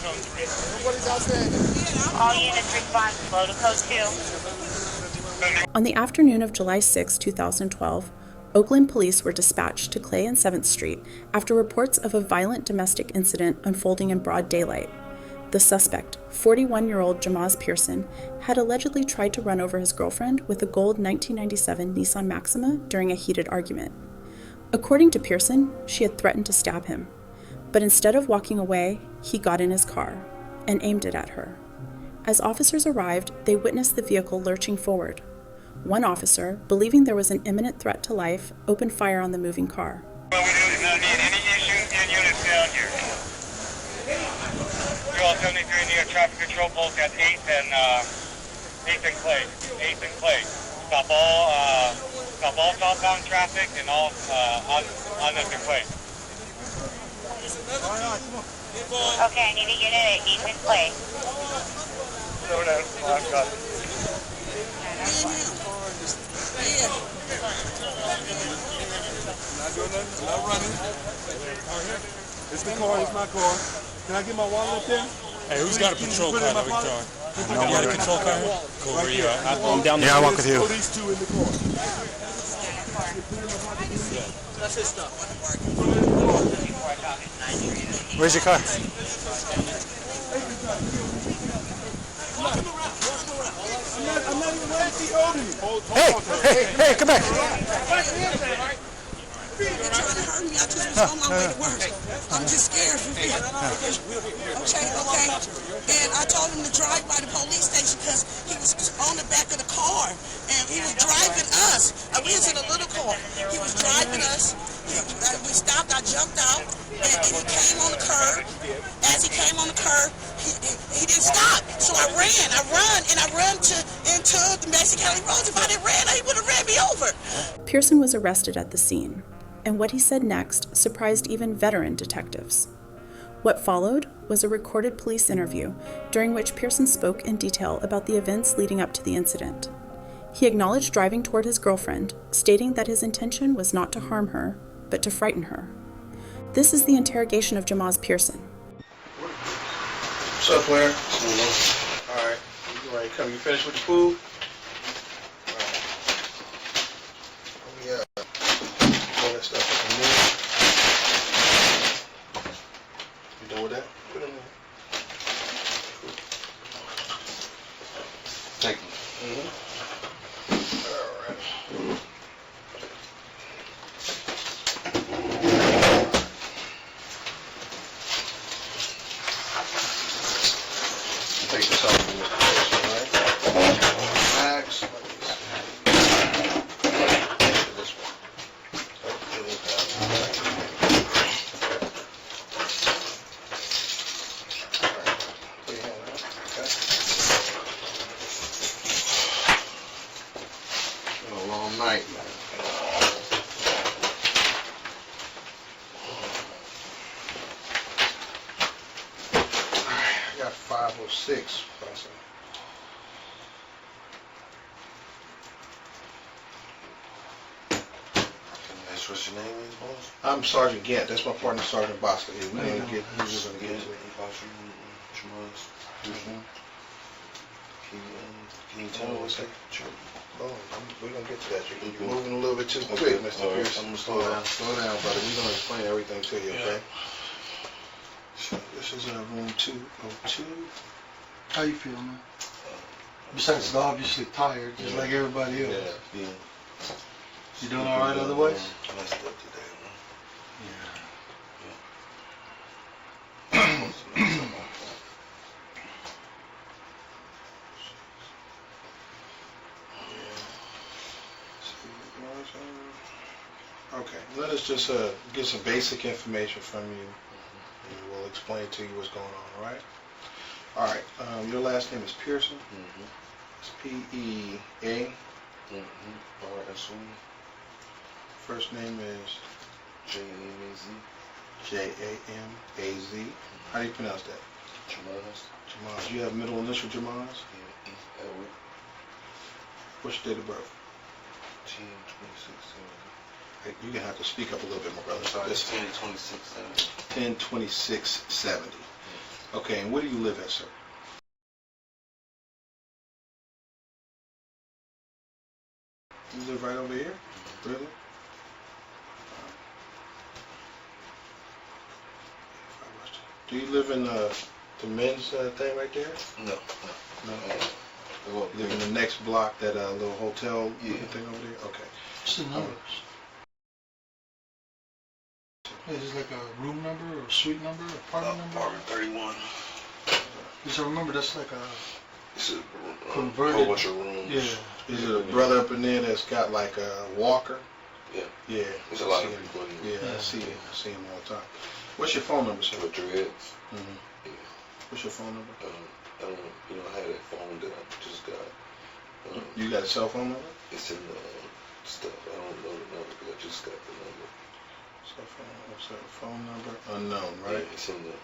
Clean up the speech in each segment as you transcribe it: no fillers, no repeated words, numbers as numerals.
code 3. Nobody's outstanding. All units responsible to code 2. On the afternoon of July 6, 2012, Oakland police were dispatched to Clay and 7th Street after reports of a violent domestic incident unfolding in broad daylight. The suspect, 41-year-old Jamaz Pearson, had allegedly tried to run over his girlfriend with a gold 1997 Nissan Maxima during a heated argument. According to Pearson, she had threatened to stab him, but instead of walking away, he got in his car and aimed it at her. As officers arrived, they witnessed the vehicle lurching forward. One officer, believing there was an imminent threat to life, opened fire on the moving car. Well, we do not need any issues in units down here. You're all 73 near traffic control post at 8th and Clay. 8th and Clay. Stop all southbound traffic and all on the Clay. Okay, I need to get it at 8th and Clay. No, I've got it. Not doing nothing, not running. It's the car, it's my car. Can I get my wallet up there? Hey, who's got a patrol car that we can join? You got a control car? Cool, where you at? I'm down the I'll walk with you. Police 2 in the car. That's his stuff. Where's your car? I'm not even ready to see Odie. Hey, come back. They're trying to hurt me. I just was on my way to work. I'm just scared for real. Okay. And I told him to drive by the police station because he was on the back of the car. And he was driving us. We was in a little car. He was driving us. We stopped. I jumped out. And he came on the curb. As he came on the curb, he didn't stop. So I run into the Mexican Road. If I didn't run, he would have ran me over. Pearson was arrested at the scene, and what he said next surprised even veteran detectives. What followed was a recorded police interview during which Pearson spoke in detail about the events leading up to the incident. He acknowledged driving toward his girlfriend, stating that his intention was not to harm her, but to frighten her. This is the interrogation of Jamaz Pearson. What's up, Blair? All right. You ready to come? You finished with the food? All right. All that stuff up in there. You done with that? Put it in there. Thank you. All right. Take this off in this place, all right? Relax. This one. Been a long night, man. I got 506. What's your name is, boss? I'm Sergeant Gant. That's my partner, Sergeant Bosco. We're gonna get into it. Can you tell me what's that? Sure. Oh, we're gonna get to that. You're moving a little bit too quick, Mr. Pearson. I'm gonna slow down. Slow down, brother. We're gonna explain everything to you, okay? So this is room 202. How you feel, man? Besides obviously tired, just like everybody else. Yeah. You doing all right otherwise? Messed up today, man. Okay, let us just get some basic information from you, and we'll explain to you what's going on, all right? All right, your last name is Pearson? It's P-E-A? R-S-O. First name is? J-A-M-A-Z. J-A-M-A-Z. How do you pronounce that? Jamaz. Jamaz. You have middle initial Jamaz? Yeah. Edward. What's your date of birth? 10-26-70. You're going to have to speak up a little bit, my brother. Sorry, it's 10-26-70. 10-26-70. Okay, and where do you live at, sir? You live right over here? Really? Do you live in the men's thing right there? No. No. You live in the next block, that little hotel thing over there? Okay. What's the numbers? Is this like a room number or suite number or apartment number? Apartment 31. Because I remember that's like a It's a converted. whole bunch of rooms. Yeah. Is it a brother up in there that's got like a walker? Yeah. Yeah. There's a lot I of see people in him. there. Yeah, I see him. I see him all the time. What's your phone number, sir? With dreads. Mm-hmm. Yeah. What's your phone number? I had that phone that I just got. You got a cell phone number? It's in the stuff. I don't know the number because I just got the number. Cell phone. What's that? Phone number? Unknown, right? Yeah, it's in the.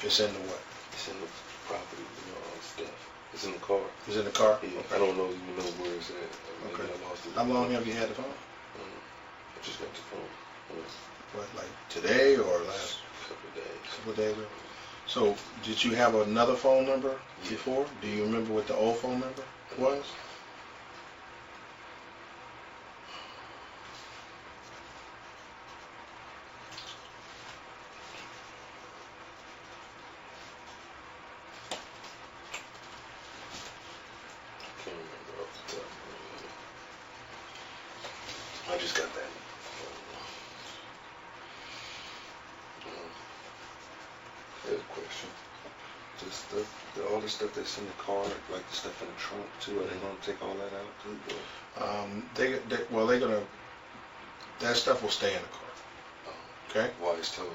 It's in the what? It's in the property, all that stuff. It's in the car. It's in the car? Yeah. Okay. I don't know even know where it's at. Okay. I lost it. How long have you had the phone? I just got the phone. What, like today or last? Couple of days. Couple of days ago. So, did you have another phone number before? Do you remember what the old phone number was? Can't remember off the top. I just got that. Here's a question. All the stuff that's in the car, like the stuff in the trunk too, are they gonna take all that out too? They're gonna. That stuff will stay in the car. Okay. Why it's towed?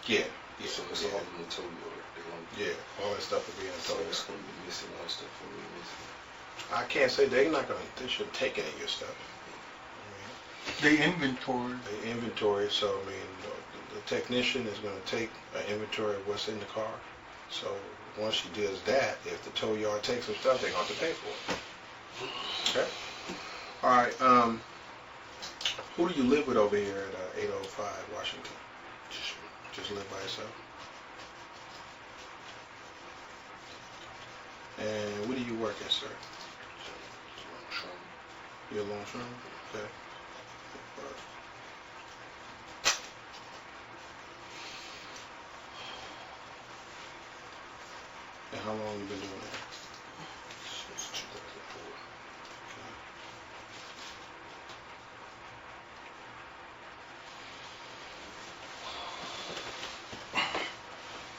Yeah. So it's all in the tow yard. Yeah. All that stuff will be in the So tow it's yard. gonna be missing. All that stuff will be missing. I can't say they're not gonna. They should take any of your stuff. They inventory. They inventory. So I mean, the technician is gonna take an inventory of what's in the car. So once she does that, if the tow yard takes some stuff, they're going to have to pay for it. Okay. All right. Who do you live with over here at 805 Washington? Just live by yourself. And where do you work at, sir? You're a longshoreman? Okay. And how long have you been doing that? Since 2004.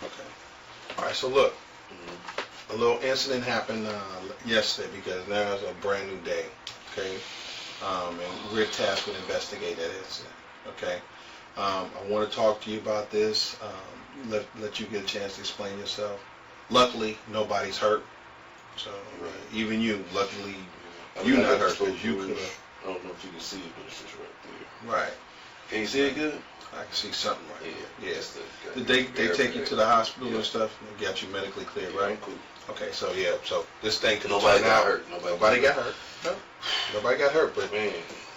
Okay. All right, so look, a little incident happened yesterday because now is a brand new day, okay? And we're tasked with investigating that incident, okay? I want to talk to you about this, let you get a chance to explain yourself. Luckily, nobody's hurt, so even you, luckily, you're not hurt because you could have. I don't know if you can see it, but it's just right there. Right. Can you see it good? I can see something right here. Yes. The Did they take you to the hospital and stuff and got you medically cleared, right? Cool. Okay, so so this thing could Nobody turn got out. hurt. Nobody got hurt. No. Nobody got hurt, but Man.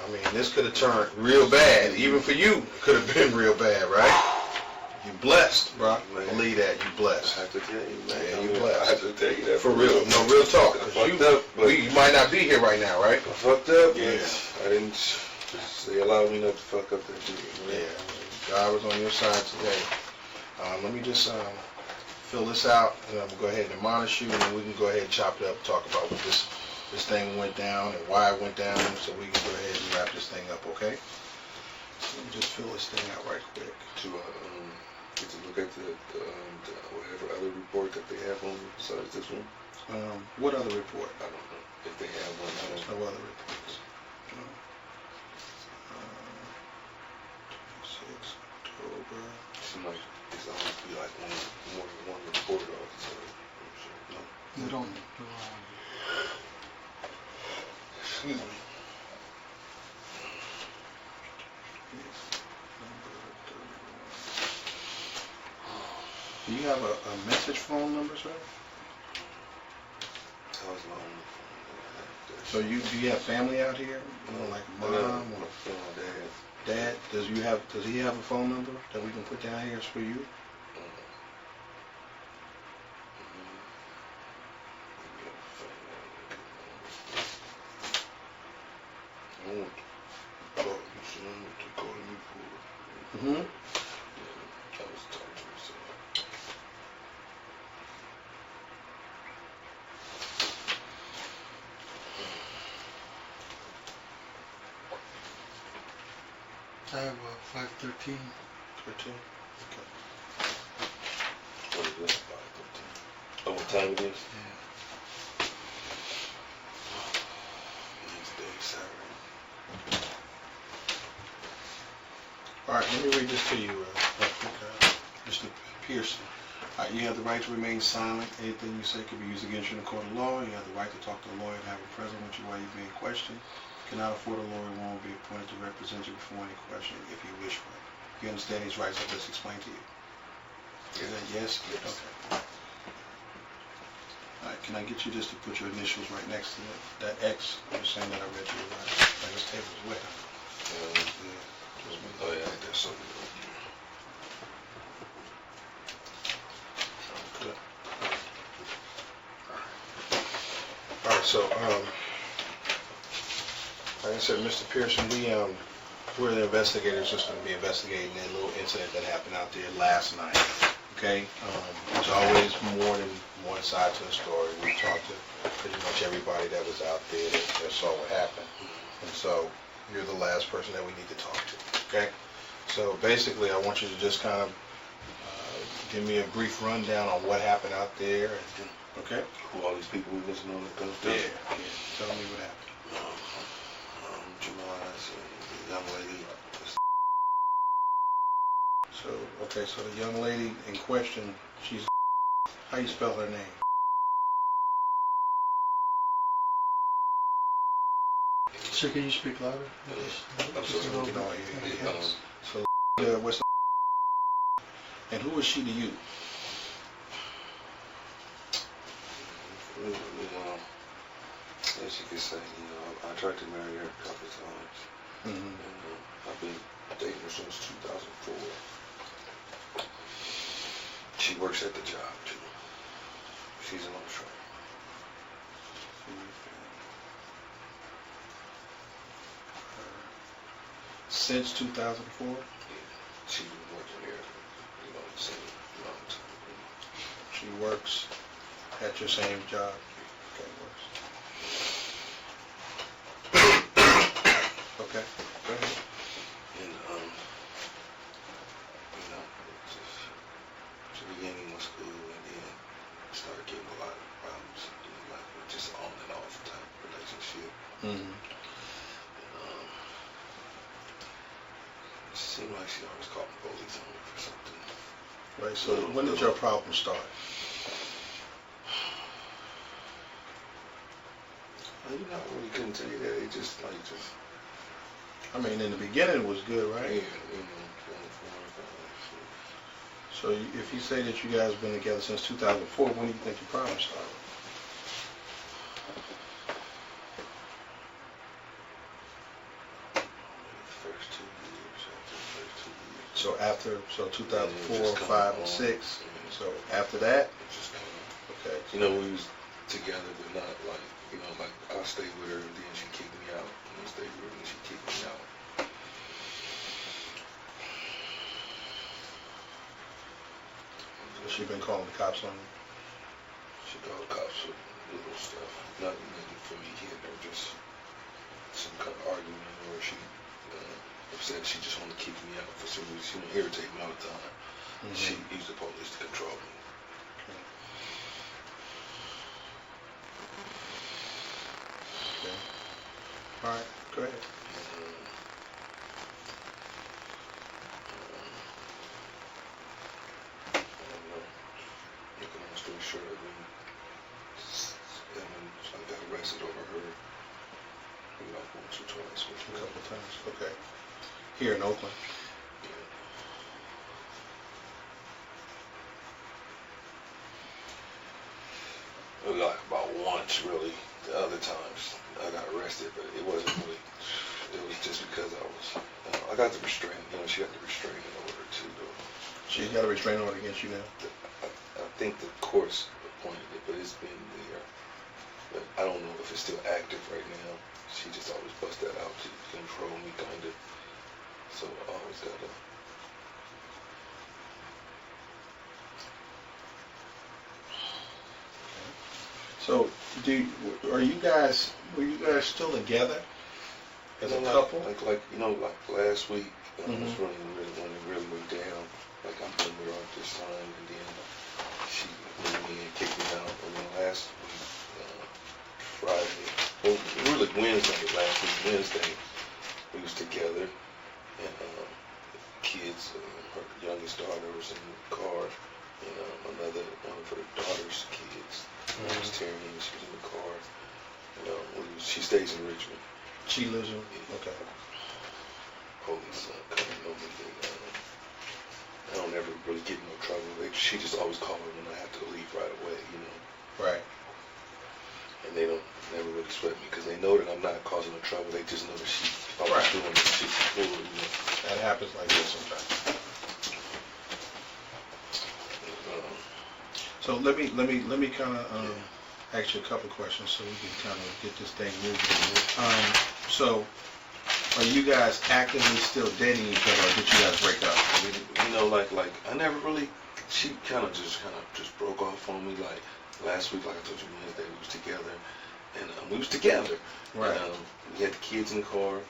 I mean, this could have turned real bad. Even for you, it could have been real bad, right? You blessed, bro. Man. Believe that. You blessed. I have to tell you, man. Yeah, you blessed. I have to tell you that For real. No, real talk. I 'Cause fucked up, but you might not be here right now, right? I fucked up, Yeah. but I didn't. They allowed me not to fuck up that day. Yeah. God was on your side today. Let me just fill this out, and I'm gonna go ahead and admonish you, and then we can go ahead and chop it up and talk about what this thing went down and why it went down, so we can go ahead and wrap this thing up, okay? So let me just fill this thing out right quick. To get to look at the whatever other report that they have on besides this one. What other report? I don't know if they have one. I There's don't no other reports. No. 26 October. It seems like it's always be like more than one report all the time. No. They don't. Excuse me. Do you have a message phone number, sir? That was my only phone. So do you have family out here? You know, like mom or dad. dad? Does he have a phone number that we can put down here for you? Mm-hmm. I was talking to her, so. I have 513. 13. Okay. What is this? 5:13. Oh, what time it is? Yeah. Next day, Saturday. All right, let me read this to you, Mr. Pearson. All right, you have the right to remain silent. Anything you say could be used against you in a court of law. You have the right to talk to a lawyer and have him present with you while you're being questioned. You cannot afford a lawyer. One will be appointed to represent you before any question if you wish for it. You understand these rights I just explained to you? Is that yes? Yes. Okay. All right, can I get you just to put your initials right next to that X? I'm just saying that I read you right. Like this table is wet. Oh yeah, that's so Good. All right, so like I said, Mr. Pearson, we're the investigators just going to be investigating that little incident that happened out there last night. Okay, there's always more than one side to the story. We talked to pretty much everybody that was out there that saw what happened, and so you're the last person that we need to talk to. Okay, so basically, I want you to just kind of give me a brief rundown on what happened out there. Okay. Who all these people we listening on the Yeah. Tell me what happened. Jamaz and the young lady. So, okay, so the young lady in question, she's, how you spell her name? Sir, can you speak louder? I'm Just a sorry. little You bit. know, yes. So, what's the, and who is she to you? As you could say, I tried to marry her a couple of times. Mm-hmm. And I've been dating her since 2004. She works at the job too. She's an usher. Since 2004? Yeah. She's been working here, the same long time. She works at your same job? Okay, works. Okay, go ahead. And, the beginning was cool, and then started getting a lot of problems, like just on and off type relationship. Mm-hmm. And, it seemed like she always called the police on me for something. Right, so when did your problem start? I really couldn't tell you that. It just I mean, in the beginning it was good, right? yeah, So if you say that you guys been together since 2004, when do you think your problem started? So after, 2004, 5, and 6. So after that, okay. We was together, but not like, like I stayed with her, and then she kicked me out. And I stayed with her, and she kicked me out. She been calling the cops on you? She called the cops for little stuff. Nothing for me hitting her, just some kind of argument, or she upset. She just wanted to kick me out for some reason. She would irritate me all the time. Mm-hmm. She used the police to control me. Okay. All right, go ahead. Making a long story short, I got arrested over her, once or twice. A couple of times, okay. Here in Oakland? Like about once, really. The other times I got arrested, but it wasn't really. It was just because I got the restraining. She got the restraining order too, though. She's got a restraining order against you now? I think the court's appointed it, but it's been there. But I don't know if it's still active right now. She just always busts that out to control me, kind of. So I always gotta So, were you guys still together as a couple? Like last week, was when it really went down. Like I'm done with her at this time, and then she moved me and kicked me out. And then last week, Friday, really last week Wednesday, we was together, and kids, her youngest daughter was in the car, and another one of her daughter's kids, was Terry, and she was in the car. She stays in Richmond. She lives in, okay. Police coming over there. I don't ever really get in no trouble. She just always call me when I have to leave right away, Right. And they don't never really sweat me because they know that I'm not causing no trouble. They just know that if I was doing this, she's cool, That happens like this sometimes. So let me kind of ask you a couple questions so we can kind of get this thing moving. So, are you guys actively still dating each other, or did you guys break up? Like I never really. She kind of just broke off on me. Like last week, like I told you Wednesday, we was together, and we was together. Right. And, we had the kids in the car.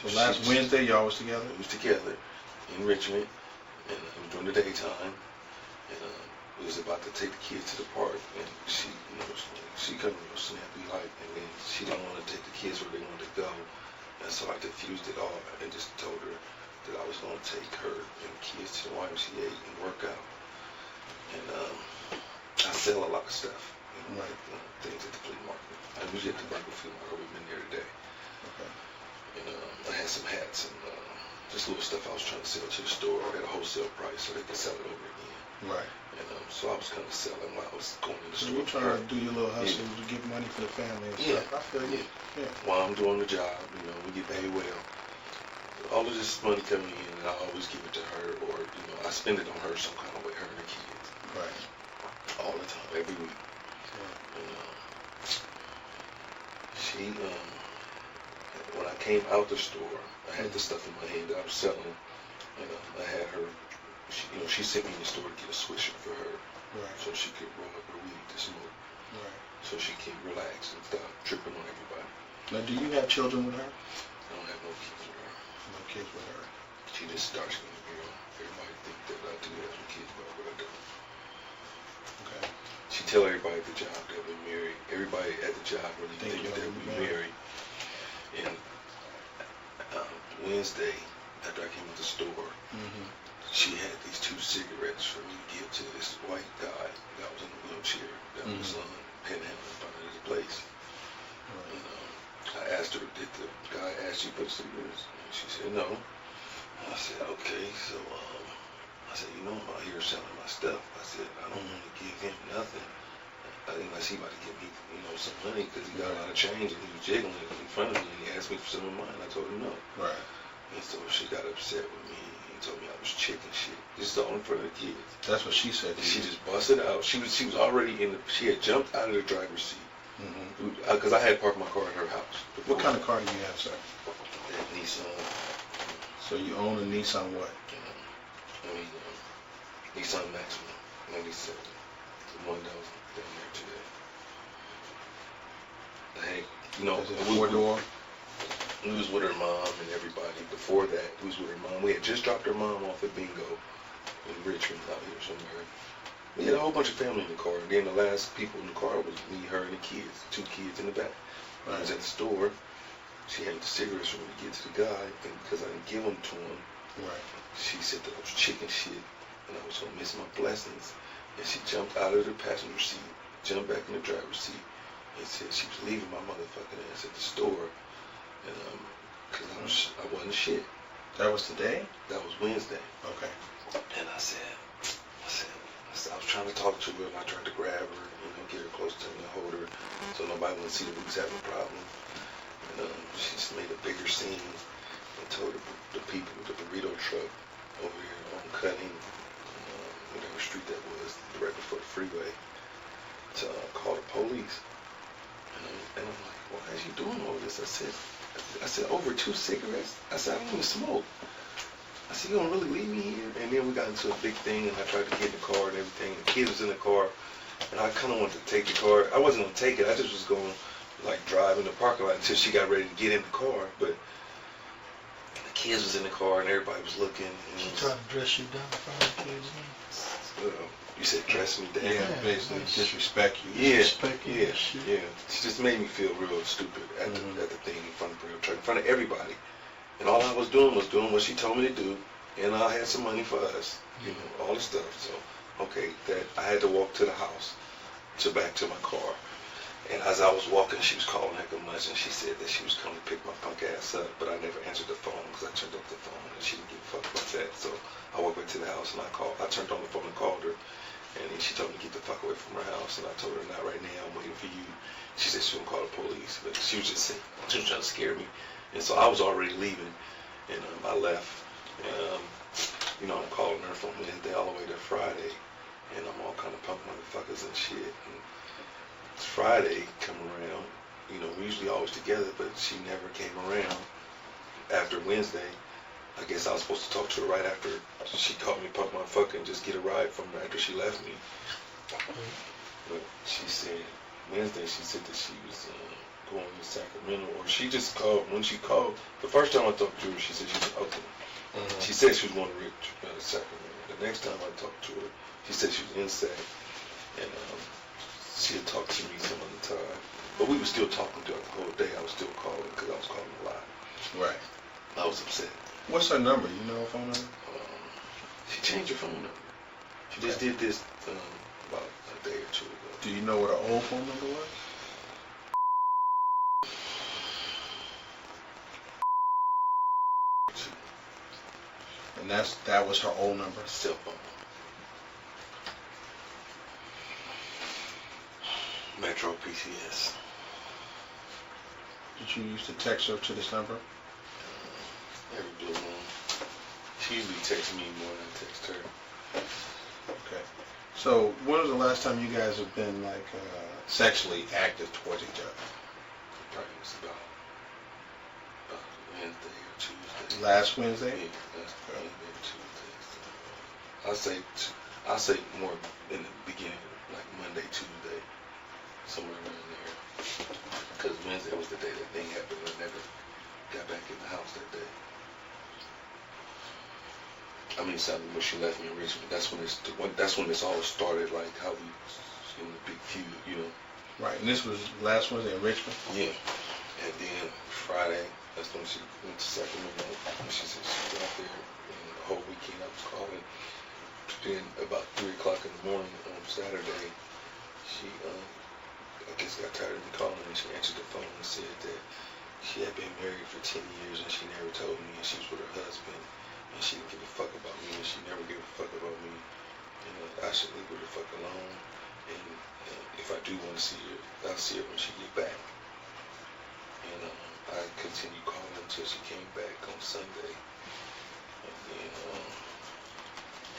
So last Wednesday, y'all was together? We was together in Richmond, and it was during the daytime, and we was about to take the kids to the park, and she kind of snappy like, and then she didn't want to take the kids where they wanted to go, and so I diffused it all and just told her that I was going to take her and the kids to the YMCA and work out, and I sell a lot of stuff, like things at the flea market. I usually at the Burger Flea Market. We've been there today. Okay. And I had some hats and just little stuff I was trying to sell to the store at a wholesale price so they could sell it over again. Right. And so I was kind of selling while I was going in the So store. you're trying to do your little hustle to get money for the family and stuff. I feel you. Yeah. While I'm doing the job, we get paid well. All of this money coming in, and I always give it to her, or I spend it on her some kind of way, her and the kids. Right. All the time, every week. And she, when I came out the store, I had the stuff in my hand that I was selling, and I had her. She sent me in the store to get a swisher for her, so she could roll up her weed to smoke, so she can relax and stop tripping on everybody. Now, do you have children with her? I don't have no kids with her. No kids with her. She just starts me, everybody think that I do have some kids, but I don't. Okay. She tell everybody at the job that we're married. Everybody at the job really thinks that we're married. And Wednesday, after I came to the store, she had these 2 cigarettes for me to give to this white guy that was in a wheelchair that was panhandling in front of his place. And I asked her, did the guy ask you for the cigarettes? And she said no. And I said, okay, so I said, I'm out here selling my stuff. I said, I don't want to give him nothing unless he about to give me, some money because he got a lot of change and he was jiggling it in front of me and he asked me for some of mine. I told him no. Right. And so she got upset with me. Told me I was chicken shit. This is all in front of the kids. That's what she said. She just busted out. She was already she had jumped out of the driver's seat. Because I had parked my car at her house. What kind of car do you have, sir? That Nissan. So you own a Nissan what? Nissan Maxima, 97. The one that was down there today. Is it a 4-door? We was with her mom and everybody. Before that, we was with her mom. We had just dropped her mom off at Bingo in Richmond out here somewhere. We had a whole bunch of family in the car. And then the last people in the car was me, her, and the kids. 2 kids in the back. When I was at the store, she had the cigarettes for me to get to the guy. And because I didn't give them to him, she said that I was chicken shit and I was going to miss my blessings. And she jumped out of the passenger seat, jumped back in the driver's seat, and said she was leaving my motherfucking ass at the store. And because I wasn't shit. That was today? That was Wednesday. Okay. And I was trying to talk to her, and I tried to grab her, get her close to me and hold her, so nobody would see that we was having a problem. And she just made a bigger scene and told the people with the burrito truck over here on Cutting, whatever street that was, directly for the freeway, to call the police. And I'm like, why is you doing all this? I said, over 2 cigarettes? I said, I don't even smoke. I said, you gonna really leave me here? And then we got into a big thing, and I tried to get in the car and everything. The kid was in the car, And I kind of wanted to take the car. I wasn't going to take it. I just was going to, like, drive in the parking lot until she got ready to get in the car. But the kids was in the car and everybody was looking. And She tried to dress you down in front of the kids. You said dress me down? Yeah, basically disrespect you. Yeah, Disrespect you yeah, and shit. yeah. She just made me feel real stupid at the thing in front of everybody. And all I was doing what she told me to do, and I had some money for us, you know, all this stuff. So, okay, that I had to walk to the house, back to my car. And as I was walking, she was calling heck of much, and she said that she was coming to pick my punk ass up, but I never answered the phone because I turned off the phone, and she didn't give a fuck about that. So I walked back to the house, and I turned on the phone and called her, and then she told me to get the fuck away from her house, and I told her, not right now, I'm waiting for you. She said she wouldn't call the police, but she was just saying, she was trying to scare me. And so I was already leaving, and I left. And, you know, I'm calling her from Wednesday all the way to Friday, and I'm all kind of punk motherfuckers and shit. And Friday come around, you know, we usually always together, but she never came around after Wednesday. I guess I was supposed to talk to her right after she called me punk motherfucker and just get a ride from her after she left me. But she said, Wednesday, she said that she was going to Sacramento, or she just called, when she called, the first time I talked to her, she said she was in Oakland. She said she was going to Sacramento. The next time I talked to her, she said she was in Sac, and she had talked to me some other time. But we were still talking throughout the whole day. I was still calling because I was calling a lot. Right. I was upset. What's her number? You know her phone number? She changed her phone number. She just did this about a day or two ago. Do you know what her old phone number was? And that was her old number? Cell phone. Metro PCS. Did you used to text her to this number? Every blue moon. She usually texts me more than I text her. Okay. So when was the last time you guys have been like sexually active towards each other? Probably was about Wednesday or Tuesday. Last Wednesday? Yeah, last Wednesday or Tuesday. I say more in the beginning, like Monday, Tuesday, somewhere around there. Because Wednesday was the day that thing happened, and I never got back in the house that day. I mean, something when she left me in Richmond. That's when this all started. Like how we in the big feud, you know. Right. And this was last Wednesday in Richmond. Yeah. And then Friday, that's when she went to Sacramento. And she said she was out there, and the whole weekend I was calling. Then about 3 o'clock in the morning on Saturday, she I guess got tired of me calling, and she answered the phone and said that she had been married for 10 years and she never told me, and she was with her husband. And she didn't give a fuck about me, and she never gave a fuck about me. And I should leave her the fuck alone. And if I do want to see her, I'll see her when she get back. And I continued calling until she came back on Sunday. And then,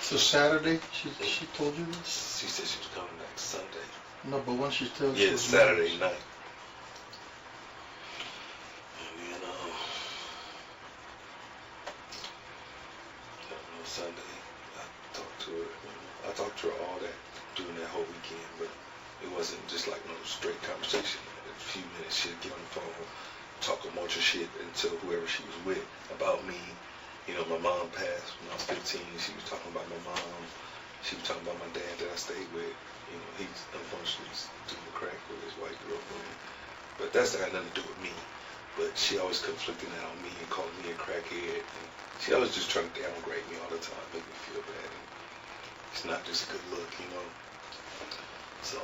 So Saturday, she told you this? she said she was coming back Sunday. No, but when she told you? Yeah, Saturday night. And then, Sunday, I talked to her. I talked to her all that during that whole weekend, but it wasn't just like no straight conversation. In a few minutes, she'd get on the phone, talk a bunch of shit until whoever she was with about me. You know, my mom passed when I was 15. She was talking about my mom. She was talking about my dad that I stayed with. You know, he's unfortunately doing the crack with his white girlfriend. But that's got nothing to do with me. But she always conflicting that on me and calling me a crackhead. And she always just trying to downgrade me all the time, make me feel bad. And it's not just a good look, you know. So,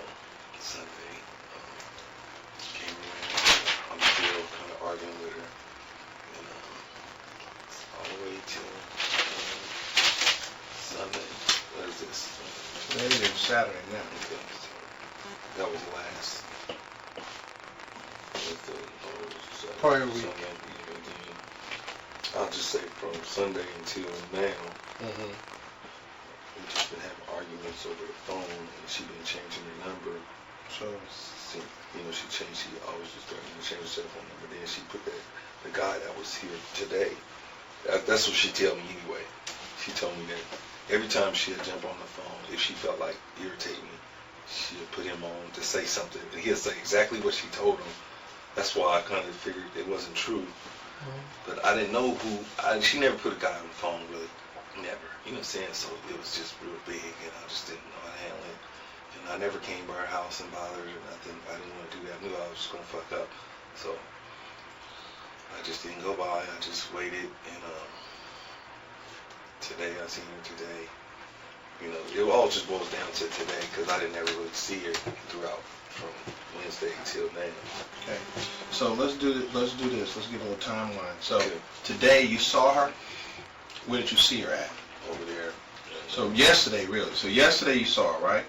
Sunday, came around. I'm still kind of arguing with her. And all the way till Sunday. What is this? Today is Saturday now. Okay, so that was last. Prior week. I'll just say from Sunday until now, we've just been having arguments over the phone, and she been changing her number. So, you know, she always just started to change her cell phone number. Then she put the guy that was here today. That's what she tell me anyway. She told me that every time she'd jump on the phone, if she felt like irritating me, she'll put him on to say something, and he'll say exactly what she told him. That's why I kind of figured it wasn't true. But I didn't know she never put a guy on the phone, really. Never. You know what I'm saying? So it was just real big, and I just didn't know how to handle it. And I never came by her house and bothered her or nothing. I didn't want to do that. I knew I was just going to fuck up. So I just didn't go by. I just waited, and today, I seen her today. You know, it all just boils down to today, because I didn't ever really see her throughout from Wednesday till now. Okay. So let's do this. Let's get a little timeline. So today you saw her. Where did you see her at? Over there. So yesterday, really. So yesterday you saw her, right?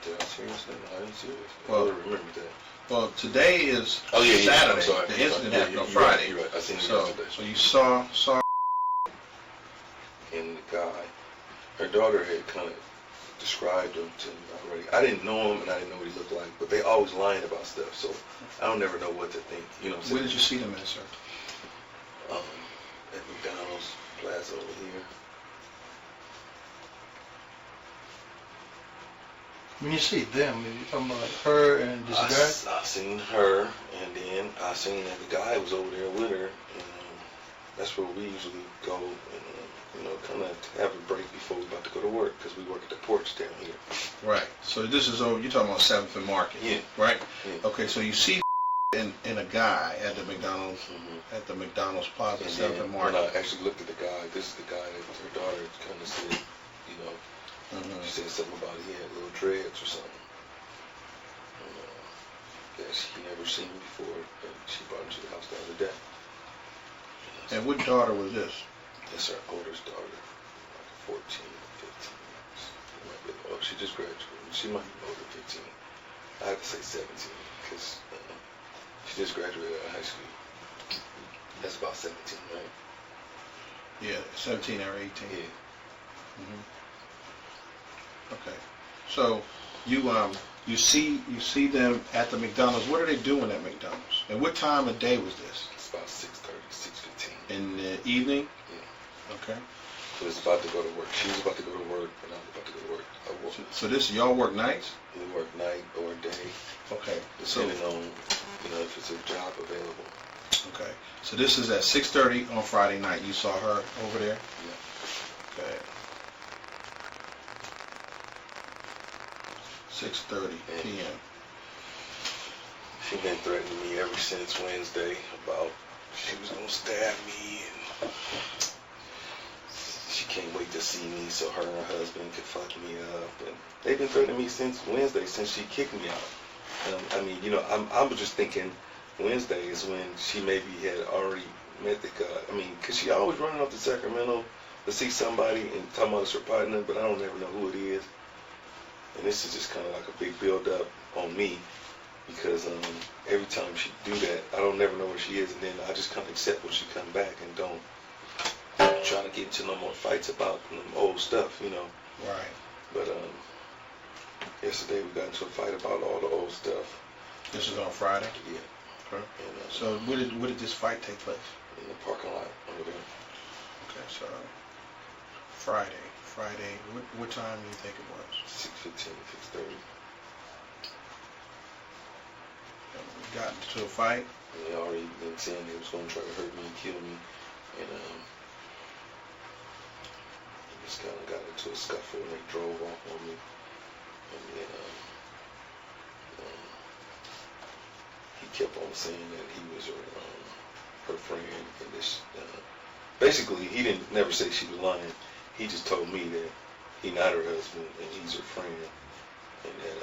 Did I see her yesterday? No, I didn't see her yesterday. Well, I don't remember that. Well, today is Saturday. I'm sorry. The incident yeah, happened on you're Friday. You're right. I seen her yesterday. So you saw And the guy, her daughter had kind of described him to me already. I didn't know him, and I didn't know what he looked like, but they always lying about stuff, so I don't never know what to think. You know what I'm saying? Where did you see them at, sir? At McDonald's Plaza over here. When you see them, you talking about her and this guy? I seen her, and then I seen that the guy was over there with her, and that's where we usually go, and you know, kind of have a break before we're about to go to work, because we work at the porch down here. Right. So this is over. You're talking about 7th and Market. Yeah. Right. Yeah. Okay. So you see and a guy at the McDonald's at the McDonald's Plaza, And 7th then and Market. when I actually looked at the guy, this is the guy that her daughter kind of said, you know, she said something about he had little dreads or something. That she never seen before, and she brought him to the house the other day. And what daughter was this? That's her oldest daughter, like 14, 15. Oh, she just graduated. She might be older than 15. I have to say 17, because she just graduated out of high school. That's about 17, right? Yeah, 17 or 18. Yeah. Okay. So you see them at the McDonald's. What are they doing at McDonald's? And what time of day was this? It's about 6:30, 6:15. In the evening? Yeah. Okay. So it's about to go to work. She was about to go to work, and I was about to go to work. So this, y'all work nights? We work night or day. Okay. Depending on, you know, if it's a job available. Okay. So this is at 6:30 on Friday night. You saw her over there? Yeah. Okay. 6:30 p.m. She been threatening me ever since Wednesday about she was gonna stab me, and she can't wait to see me so her and her husband could fuck me up. And they've been threatening me since Wednesday, since she kicked me out. I mean, you know, I'm just thinking Wednesday is when she maybe had already met the guy. I mean, cause she always running off to Sacramento to see somebody and talking about it's her partner, but I don't ever know who it is. And this is just kind of like a big build up on me, because every time she do that, I don't never know where she is, and then I just kind of accept when she come back and don't try to get into no more fights about old stuff, you know. Right. But yesterday we got into a fight about all the old stuff. This is on Friday? Yeah. Okay. And, So where did this fight take place? in the parking lot over there. Okay, so Friday. What time do you think it was? 6:15, 6:30. We got into a fight. And they already been saying they was gonna try to hurt me and kill me, and just kind of got into a scuffle, and they drove off on me, and then he kept on saying that he was her friend, and this basically he didn't never say she was lying. He just told me that he not her husband and he's her friend, and that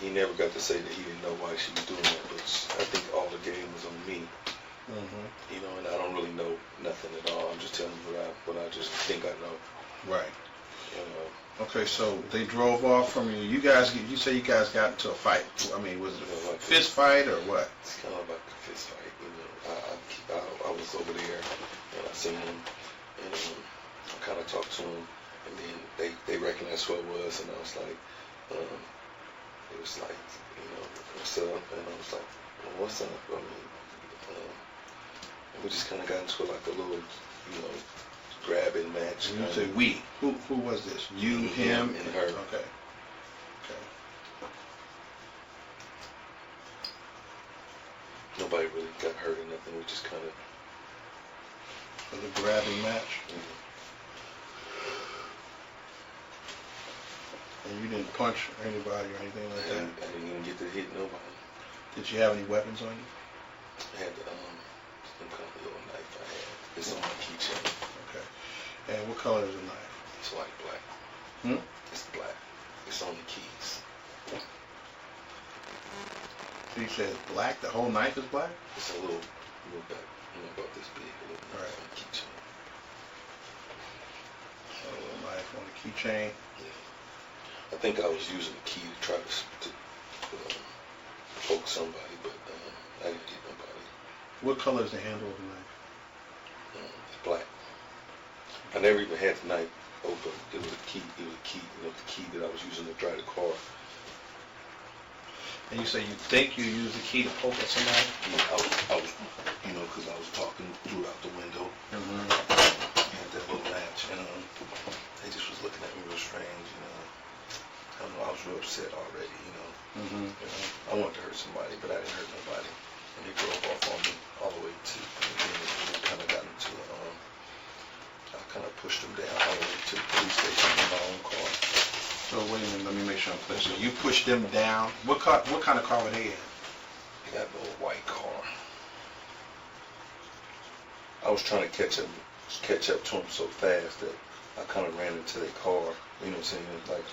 he never got to say that he didn't know why she was doing that, but I think all the game was on me. You know, and I don't really know nothing at all. I'm just telling you what I just think I know. Right. You know. Okay, so they drove off from you. You say you guys got into a fight. I mean, was it a fist fight or what? It's kind of like a fist fight. You know, I was over there and I seen him, and I kind of talked to him, and then they recognized who I was, and I was like, it was like, you know, what's up? And I was like, well, what's up? I mean, and we just kind of got into like a little, you know, grabbing match. You say we. Who was this? You, him, and her. Okay. it just kind of. For the grabbing match? And you didn't punch anybody or anything like that? I didn't even get to hit nobody. Did you have any weapons on you? I had some kind of little knife I had. It's on my keychain. Okay. And what color is the knife? It's like black. It's black. It's on the keys. So you said it's black? The whole knife is black? It's a little back, about this big. A little knife on the keychain. So a little knife on the keychain. Yeah. I think I was using the key to try to poke somebody, but I didn't get nobody. What color is the handle of the knife? It's black. I never even had the knife open. It was a key. It was a key. The key that I was using to drive the car. And you say you think you used the key to poke at somebody? Yeah, I was, because I was talking throughout the window. Mm-hmm. Had that little match, and they just was looking at me real strange. I don't know. I was real upset already. Mm-hmm. I wanted to hurt somebody, but I didn't hurt nobody. And they drove off on me all the way to. And kind of got into. I kind of pushed them down all the way to the police station in my own car. So wait a minute, let me make sure I'm clear. So you pushed them down. What kind of car were they in? They got a little white car. I was trying to catch up to them so fast that I kind of ran into their car. You know what I'm saying? Like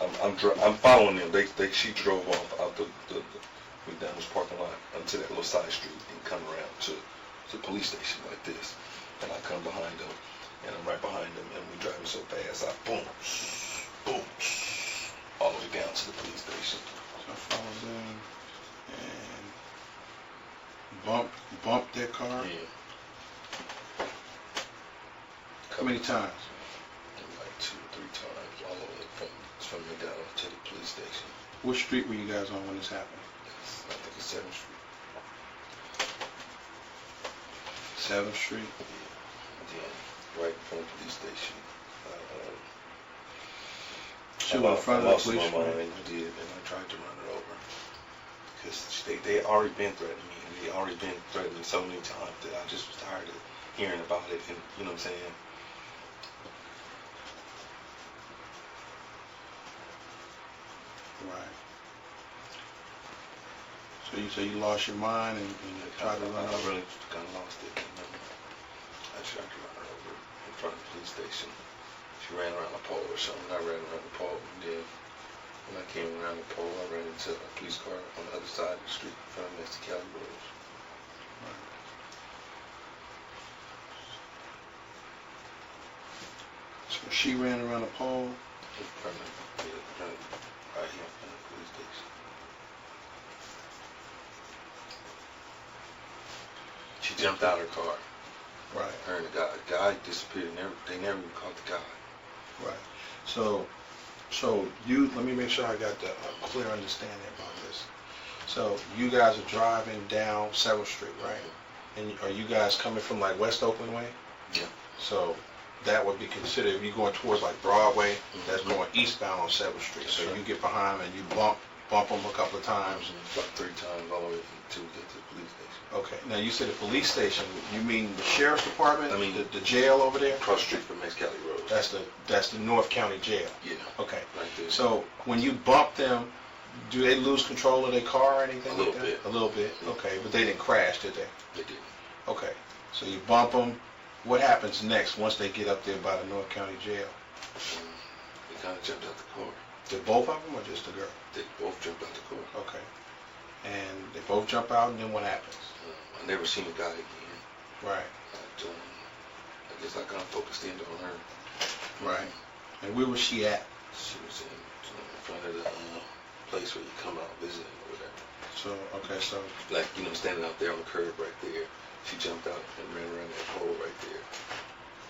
I'm following them. She drove off out the down this parking lot onto that little side street and come around to the police station like this. And I come behind them, and I'm right behind them, and we driving so fast, I boom, all the way down to the police station. So I followed them and bumped their car? Yeah. How many times? Like 2 or 3 times, all the way from me down to the police station. What street were you guys on when this happened? I think it's 7th Street. 7th Street? Yeah, right in front of the police station. Two in front of the police station. station? I did, and I tried to run it over. Because they had already been threatening me, and they had already been threatening me so many times that I just was tired of hearing about it, and you know what I'm saying? Right. So you say you lost your mind and you tried to run I over? really kind of lost it. I tried to run her over in front of the police station. She ran around the pole or something. I ran around the pole, and then when I came around the pole, I ran into a police car on the other side of the street in front of Mr. Cali Rose. Right. So she ran around the pole? In front of, right here in front of the police station. She jumped out of her car. Right. Her and the guy disappeared. They never even caught the guy. Right. So you, let me make sure I got a clear understanding about this. So you guys are driving down 7th Street, right? And are you guys coming from like West Oakland way? Yeah. So that would be considered, if you're going towards like Broadway, that's going eastbound on 7th Street. So you get behind them and you bump them a couple of times. About 3 times all the way until we get to the police station. Okay. Now you said the police station, you mean the sheriff's department? I mean the jail over there? Across the street from Max Cali Road. That's the North County Jail. Yeah. Okay. Right there. So when you bump them, do they lose control of their car or anything? A little like that? bit. A little bit. Yeah. Okay, but they didn't crash, did they? They didn't. Okay. So you bump them. What happens next once they get up there by the North County Jail? They kind of jumped out the car. Did both of them or just the girl? They both jumped out the car. Okay. And they both jump out, and then what happens? I never seen the guy again. Right. I guess I kind of focused in on her. Right. And where was she at? She was in front of the place where you come out visiting or whatever. So, okay, so. Like, standing out there on the curb right there. She jumped out and ran around that pole right there.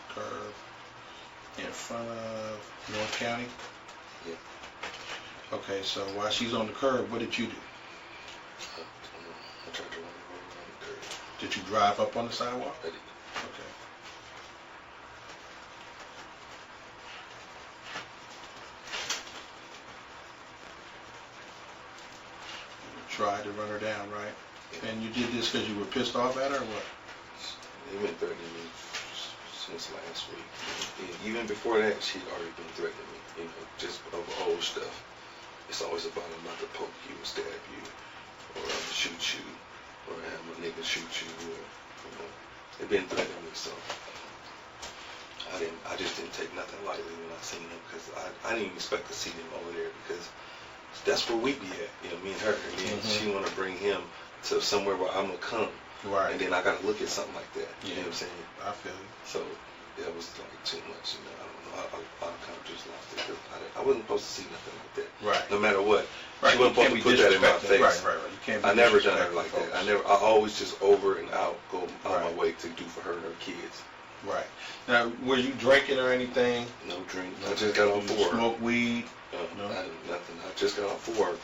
Curb in front of North County? Yeah. Okay, so while she's on the curb, what did you do? I tried to run her over on the curb. Did you drive up on the sidewalk? I did. Okay. You tried to run her down, right? And you did this because you were pissed off at her or what? They've been threatening me since last week. And even before that, she'd already been threatening me, you know, just over old stuff. It's always about I'm about to poke you and stab you, or I'm gonna shoot you, or have my nigga shoot you, or, you know, they've been threatening me, so I just didn't take nothing lightly when I seen him, because I didn't even expect to see him over there, because that's where we be at, you know, me and her, and then she want to bring him to somewhere where I'm gonna come, Right. and then I gotta look at something like that, you know what I'm saying? I feel you. So that was like too much, you know. I don't know. I kind of just lost it. I wasn't supposed to see nothing like that. Right. No matter what. Right. She wasn't supposed to put that in my face. Right. You can't be I never done her disrespectful, like that. folks. I always just over and out, go out Right. my way to do for her and her kids. Right. Now, were you drinking or anything? No drink. I just got off work. Smoke weed? No. Nothing. I just got off work.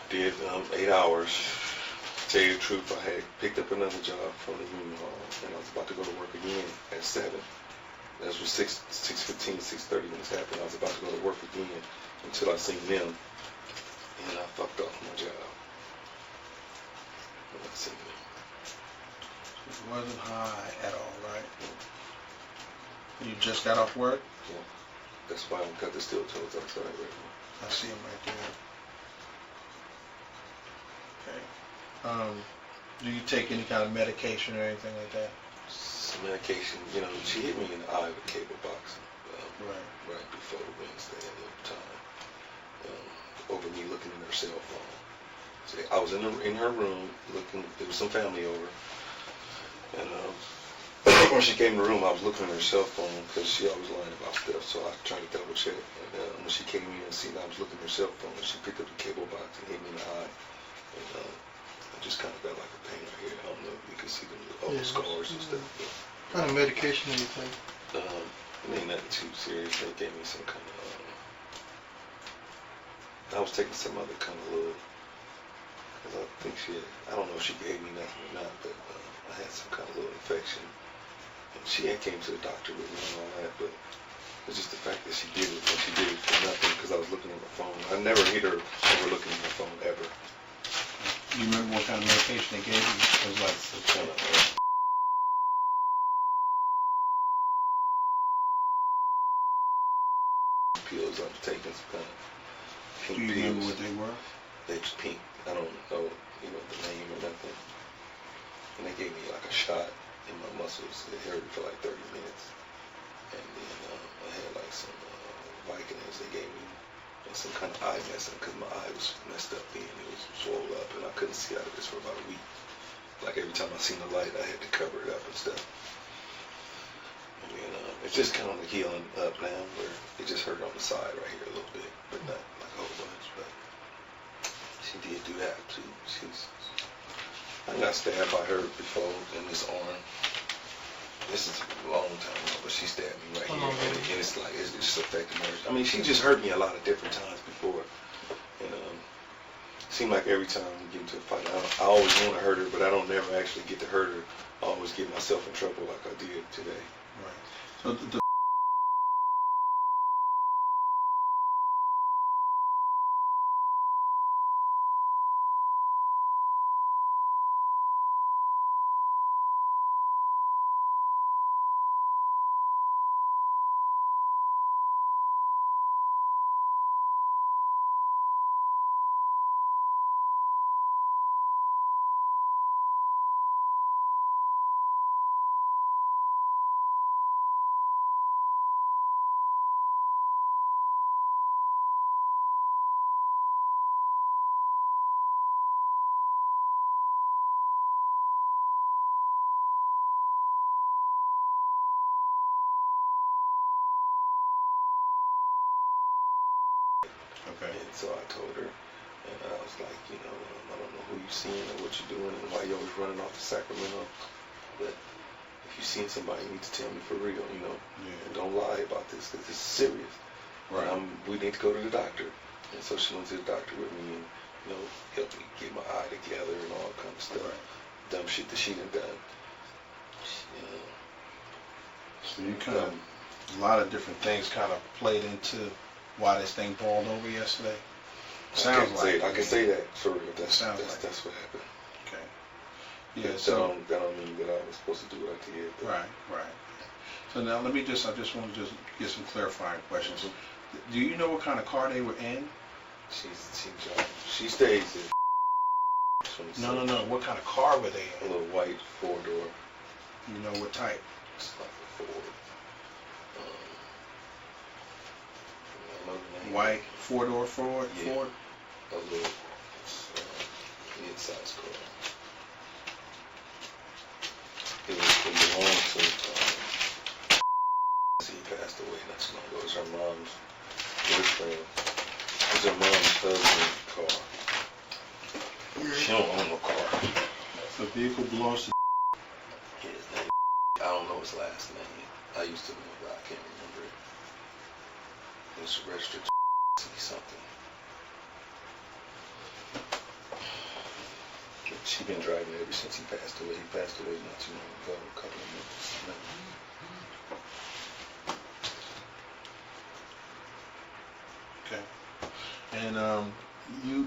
Did 8 hours. To tell you the truth, I had picked up another job from the union hall, and I was about to go to work again at 7. That was 6:15, 6:30 when this happened. I was about to go to work again until I seen them, and I fucked off my job. When I seen them. It wasn't high at all, right? You just got off work? Yeah. That's why I got the steel toes outside right now. I see them right there. Okay. Do you take any kind of medication or anything like that? Some medication, you know, she hit me in the eye with a cable box right before Wednesday at the time, over me looking at her cell phone. So I was in her room looking. There was some family over, and when she came in the room, I was looking at her cell phone because she always lying about stuff. So I tried to double check, and when she came in and seen I was looking at her cell phone, she picked up the cable box and hit me in the eye, and I just kind of got like a pain right here. I don't know if you can see the old scars and stuff. But, What kind of medication do you take? it ain't nothing too serious. They gave me some kind of, I was taking some other kind of little, because I think I don't know if she gave me nothing or not, but I had some kind of little infection. And she had came to the doctor with me and all that, but it's just the fact that she did it, and she did it for nothing, because I was looking at my phone. I never hit her over looking at my phone, ever. You remember what kind of medication they gave you? It was like Some kind of, pills I was taking, some kind of pink do you pills. remember what they were? They was pink. I don't know, you know, the name or nothing. And they gave me like a shot in my muscles. It hurt for like 30 minutes. And then I had like some Vicodins they gave me, and some kind of eye medicine because my eye was messed up then. It was swollen up, and I couldn't see out of this for about a week. Like every time I seen the light, I had to cover it up and stuff. And then it's just kind of healing up now, where it just hurt on the side right here a little bit, but not like a whole bunch. But she did do that too. I got stabbed by her before in this arm. This is a long time ago, but she stabbed me right here, and it's like it's just affecting her. I mean, she just hurt me a lot of different times before, and it seemed like every time we get into a fight, I always want to hurt her, but I don't never actually get to hurt her. I always get myself in trouble like I did today. Right. So the okay. And so I told her, and I was like, you know, I don't know who you seeing or what you're doing and why you always running off to Sacramento, but if you seen somebody, you need to tell me for real, you know, and don't lie about this, because this is serious. Right. And we need to go to the doctor. And so she went to the doctor with me and, you know, helped me get my eye together and all kind of stuff. Right. Dumb shit that she done done. So you kind of, a lot of different things kind of played into why this thing boiled over yesterday. Sounds like I can say that for real. Sounds like that's what happened. Okay. Yeah, That so, don't mean that I was supposed to do what I did. But right. So now I just want to just get some clarifying questions. Do you know what kind of car they were in? She stays in. No. What kind of car were they A in? little white 4-door. You know what type? It's like a Ford. I know the name. White 4-door Ford? Yeah. Ford? A little mid-size car. It belonged to. He passed away not too long ago. It was her mom's boyfriend. It was her mom's husband's car. She don't own no car. The vehicle belongs to. His name, I don't know his last name. I used to know, but I can't remember it. It's registered something. She been driving ever since he passed away. He passed away not too long ago, a couple of months. Okay. And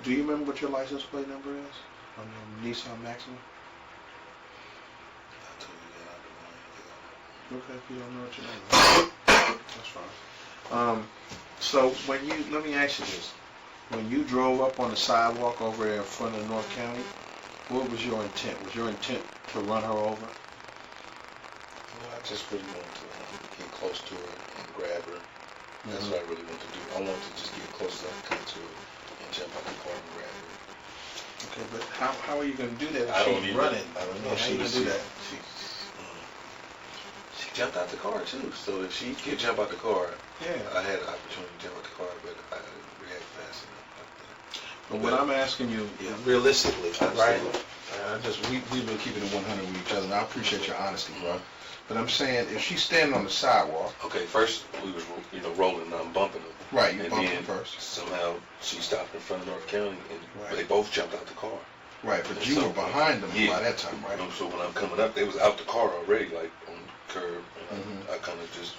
do you remember what your license plate number is on your Nissan Maxima? I told you that I don't know. Okay, if you don't know what your number is, that's fine. So let me ask you this. When you drove up on the sidewalk over there in front of North County, what was your intent? Was your intent to run her over? Well, I just really wanted to get close to her and grab her. That's what I really wanted to do. I wanted to just get close as I could to her and jump out the car and grab her. Okay, but how are you going to do that if I don't she's even- running? I don't know. How are you going to do that? She jumped out the car too. So if she could jump out the car, Yeah. I had an opportunity to jump out the car, but I didn't react fast enough. But what I'm asking you, Yeah. realistically, right? Absolutely. We've been keeping it 100 with each other, and I appreciate your honesty, bro. But I'm saying, if she's standing on the sidewalk, Okay, first we was rolling and I'm bumping them. right, you And bump then her first, somehow she stopped in front of North County and Right. they both jumped out the car. right? But And you so- were behind them Yeah. by that time, right? So when I'm coming up, they was out the car already, like on the curb, and Mhm. I kind of just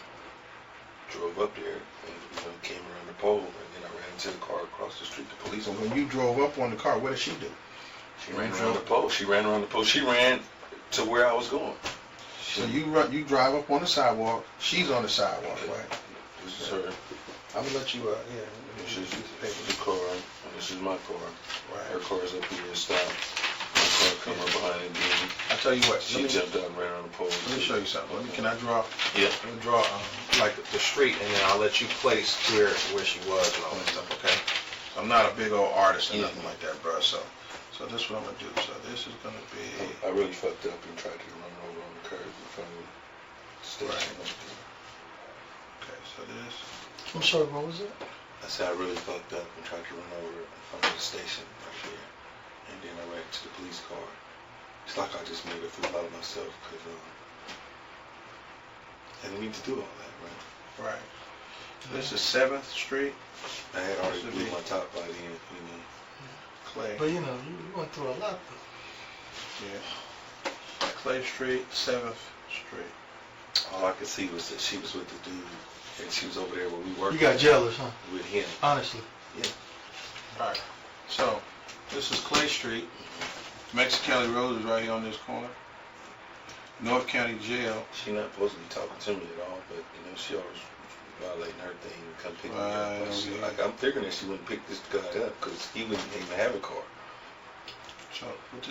drove up there and came around the pole, and then I ran into the car across the street. The police. So when you drove up on the car, what did she do? She ran around the pole. She ran around the pole. She ran to where I was going. So you drive up on the sidewalk. She's on the sidewalk, Okay. right? This is her. I'm gonna let you. This is the car, and this is my car. Her Right. car's up here and stopped. My car come up behind and then I tell you what. she jumped out and ran around the pole. Let me show you something. Can I draw? Yeah. Let me draw like the street, and then I'll let you place where she was and all that stuff. Okay. So I'm not a big old artist or Yeah. nothing like that, bro. So this is what I'm gonna do. So this is gonna be. I really fucked up and tried to run her over on the curb in front of the station. Okay. So this. I'm sorry, what was it? I said I really fucked up and tried to run over in front of the station right there. And then I ran to the police car. It's like I just made a fool out of myself because I didn't need to do all that, right? Right. This is 7th Street, I had already blew my top by then, Clay. But you know, you went through a lot. Yeah. Clay Street, 7th Street. All I could see was that she was with the dude, and she was over there where we worked. You got jealous, huh? With him. Honestly. Alright. So, this is Clay Street. Mexican Road is right here on this corner. North County Jail. She not supposed to be talking to me at all, but she always violating her thing and come pick me up. Right, Like, I'm figuring that she wouldn't pick this guy up because he wouldn't even have a car. So, with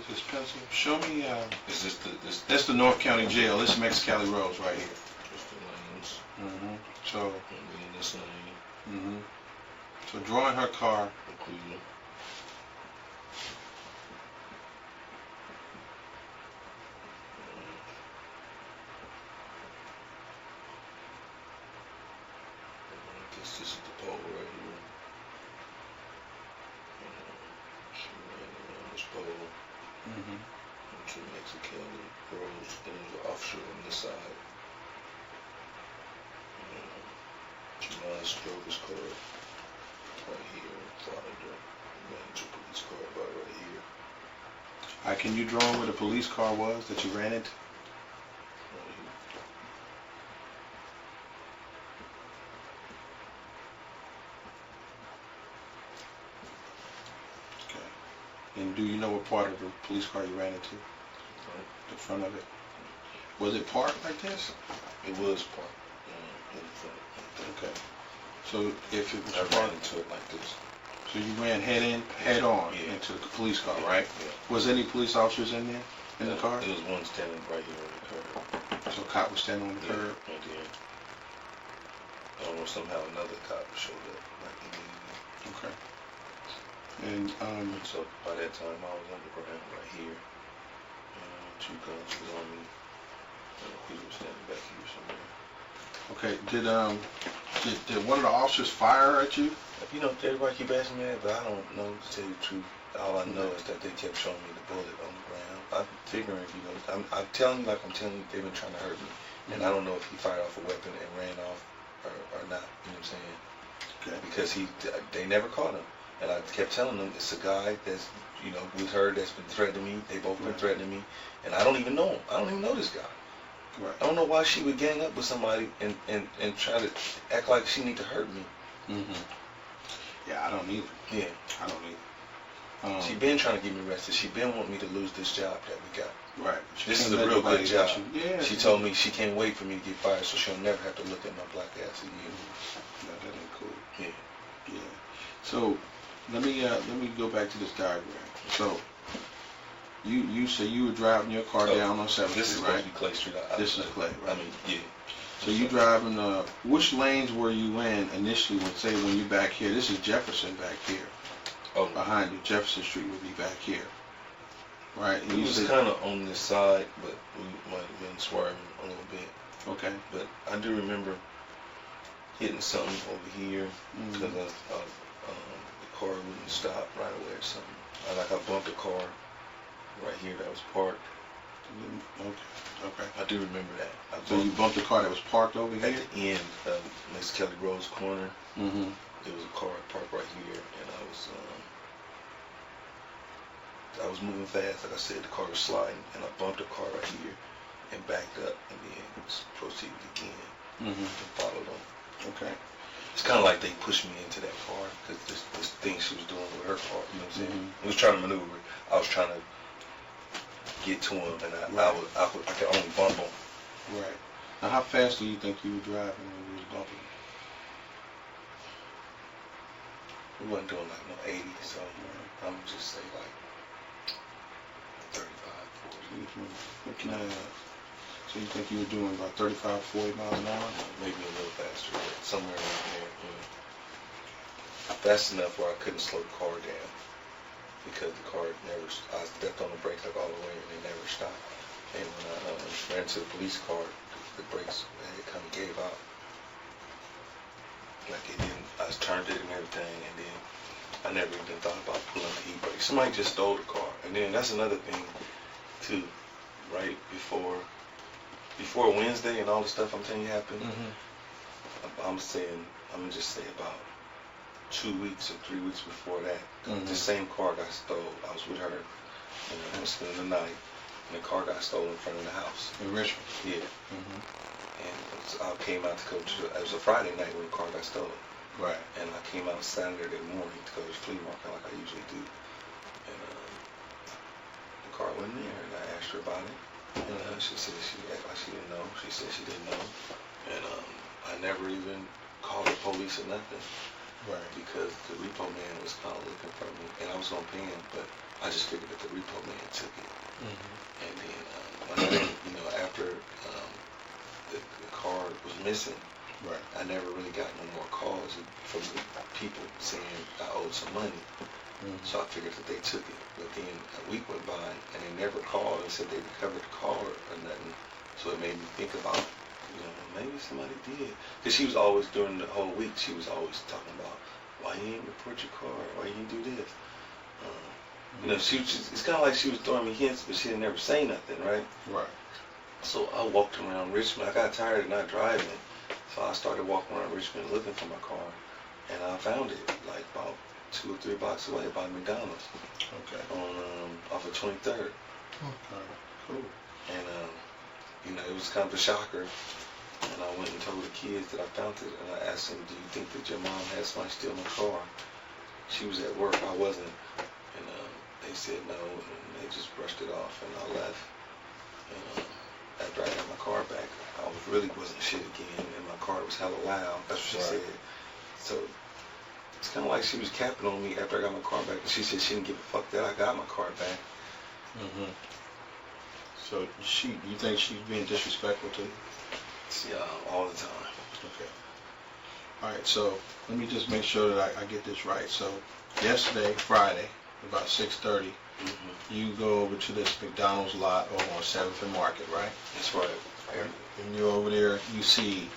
this pencil, show me, Is this that's the North County Jail. This is Mexicali Road right here. just the lanes? So, And then this lane, so drawing her car, including. This is the pole right here. She ran around this pole into Mexican roads, and there's an offshore on this side. Jamaz drove his car right here, followed her, ran into a police car about right here. can you draw where the police car was that you ran into? Right here. Okay. And do you know what part of the police car you ran into? The front of it. Was it parked like this? It was parked in the front. Okay. So if it was I ran parked, into it like this. so you ran head on Yeah. into the police car, right? Yeah. Was any police officers in there in the car? There was one standing right here on the curb. So a cop was standing on the curb. And then I don't know, somehow another cop showed up like immediately. Okay. And So by that time I was on the ground right here. Two guns was on me. He was standing back here somewhere. okay, did one of the officers fire at you? You know, everybody keep asking me that, but I don't know, to tell you the truth. All I know is that they kept showing me the bullet on the ground. I'm figuring, you know, I'm telling you like I'm telling you, they've been trying to hurt me. And I don't know if he fired off a weapon and ran off or not, you know what I'm saying? Okay. Because they never caught him. And I kept telling them, it's a guy that's, you know, with her that's been threatening me. They both been threatening me. And I don't even know him. I don't even know this guy. Right. I don't know why she would gang up with somebody and try to act like she need to hurt me. Yeah, I don't either. Yeah. I don't either. She been trying to get me arrested. She been wanting me to lose this job that we got. Right. This is a real good job. Yeah. She told me she can't wait for me to get fired, so she'll never have to look at my black ass again. No, that ain't cool. Yeah. Yeah. So let me go back to this diagram. So you say you were driving your car down on 7th This is Street, supposed right? to be Clay Street. This is Clay, right? I mean, yeah. So you driving, which lanes were you in initially when you back here? This is Jefferson back here. Oh. Behind you, Jefferson Street would be back here. Right? And It you was said, kind of on this side, but we might have been swerving a little bit. okay. But I do remember hitting something over here because the car wouldn't stop right away or something. I bumped a car right here that was parked. Okay. I do remember that. So you bumped the car that was parked over here? At the end of Miss Kelly Rose corner. Mm-hmm. There was a car parked right here, and I was moving fast. Like I said, the car was sliding, and I bumped the car right here and backed up, and then proceeded again and followed them. Okay. It's kind of like they pushed me into that car because this thing she was doing with her car. You know what I'm saying? I was trying to maneuver. I was trying to get to him, and I could only bump him. Right. Now, how fast do you think you were driving when you was bumping? We wasn't doing like no 80, so I'm gonna just say like 35, 40. So you think you were doing about 35, 40 miles an hour? Maybe a little faster, but somewhere around there. Fast enough where I couldn't slow the car down because the car I stepped on the brakes like all the way and they never stopped. And when I ran to the police car, the brakes had kind of gave out. Like it didn't, I turned it and everything, and then I never even thought about pulling the e-brake. Somebody just stole the car. And then that's another thing too, right before Wednesday and all the stuff I'm telling you happened, I'm gonna just say about 2 weeks or 3 weeks before that, the same car got stole. I was with her, and I was spending the night, and the car got stolen in front of the house. In Richmond? Yeah. And I came out to go to, it was a Friday night when the car got stolen. Right. And I came out Saturday morning to go to the flea market like I usually do. And the car wasn't there, and I asked her about it. And she said she acted like she didn't know. She said she didn't know. And I never even called the police or nothing. Right. Because the repo man was kind of looking for me. And I was going to pay him, but I just figured that the repo man took it. And then, after the car was missing, right, I never really got no more calls from the people saying I owed some money. So I figured that they took it. But then a week went by and they never called and said they recovered the car or nothing. So it made me think about, maybe somebody did. Because she was always, during the whole week, she was always talking about, why you didn't report your car? Why you didn't do this? It's kind of like she was throwing me hints, but she didn't never say nothing, right? Right. So I walked around Richmond. I got tired of not driving. So I started walking around Richmond looking for my car. And I found it like about 2 or 3 blocks away by McDonald's. Okay. Off of 23rd. Okay. Cool. And, it was kind of a shocker. And I went and told the kids that I found it. And I asked them, do you think that your mom had somebody steal my car? She was at work. I wasn't. And they said no. And they just brushed it off. And I left. After I got my car back, I wasn't shit again, and my car was hella loud. That's what she said. So it's kind of like she was capping on me after I got my car back, and she said she didn't give a fuck that I got my car back. Mm-hmm. So you think she's being disrespectful to you? Yeah, all the time. Okay. All right, so let me just make sure that I get this right. So yesterday, Friday, about 6:30, you go over to this McDonald's lot over on 7th and Market, right? That's right. And you're over there, you see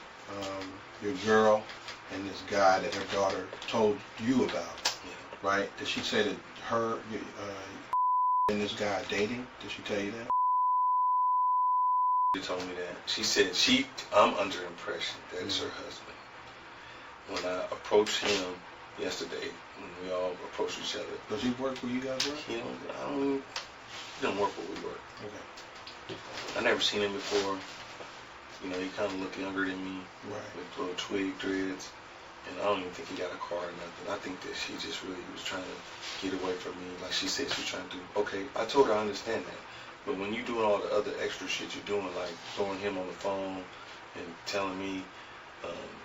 your girl and this guy that her daughter told you about, right? Did she say that her and this guy are dating? Did she tell you that? She told me that. She said I'm under the impression that it's her husband. When I approached him yesterday, when we all approached each other. Does he work where you guys work? He don't work where we work. Okay. I never seen him before. You know, he kind of looked younger than me. Right. With little twig dreads. And I don't even think he got a car or nothing. I think that she just really was trying to get away from me. Like she said she was trying to do. Okay, I told her I understand that. But when you doing all the other extra shit you're doing, like throwing him on the phone and telling me,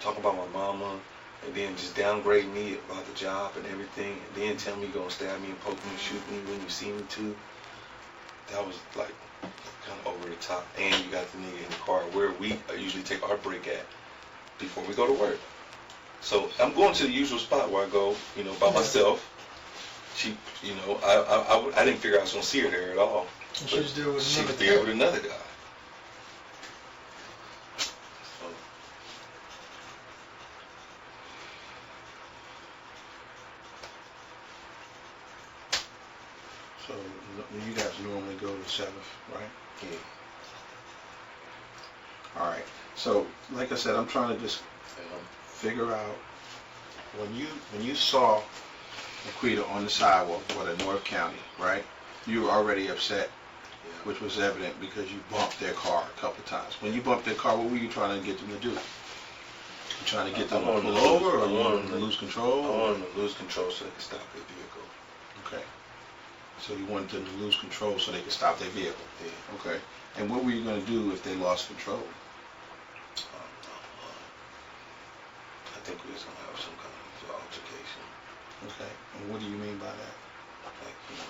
talking about my mama, and then just downgrade me about the job and everything, and then tell me you're going to stab me and poke me and shoot me when you see me too, that was like kind of over the top. And you got the nigga in the car where we usually take our break at before we go to work. So I'm going to the usual spot where I go, you know, by myself. She, you know, I didn't figure I was going to see her there at all. And she was there with She another was there kid. with another guy. So you guys normally go to 7th, right? Yeah. All right. So, like I said, I'm trying to just figure out when you saw Laquita on the sidewalk or the North County, right? You were already upset, which was evident because you bumped their car a couple of times. When you bumped their car, what were you trying to get them to do? You trying to get them to pull over, or you wanted them to lose control? I wanted them to lose control so they could stop their vehicle. Okay. So you wanted them to lose control so they could stop their vehicle? Yeah. Okay. And what were you going to do if they lost control? I think we was going to have some kind of altercation. Okay. And what do you mean by that? Like, you know,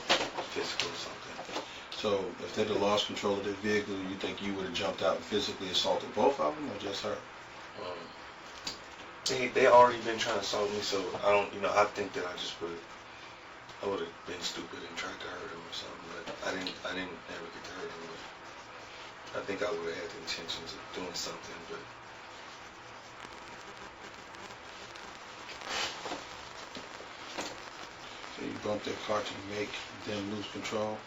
physical or something. So if they'd have lost control of their vehicle, you think you would have jumped out and physically assaulted both of them, or just her? They already been trying to assault me, so I don't, you know, I think that I would have been stupid and tried to hurt him or something, but I didn't ever get to hurt him. But I think I would have had the intentions of doing something, but. So you bumped their car to make them lose control?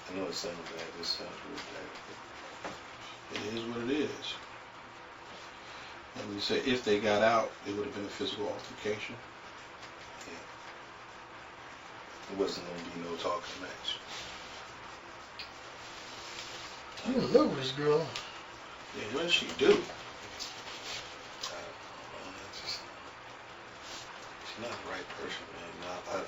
I know it sounds bad. This sounds real bad. It is what it is. And you say if they got out, it would have been a physical altercation? Yeah. It wasn't going to be no talking match. You love this girl. Yeah, what does she do? She's not the right person, man.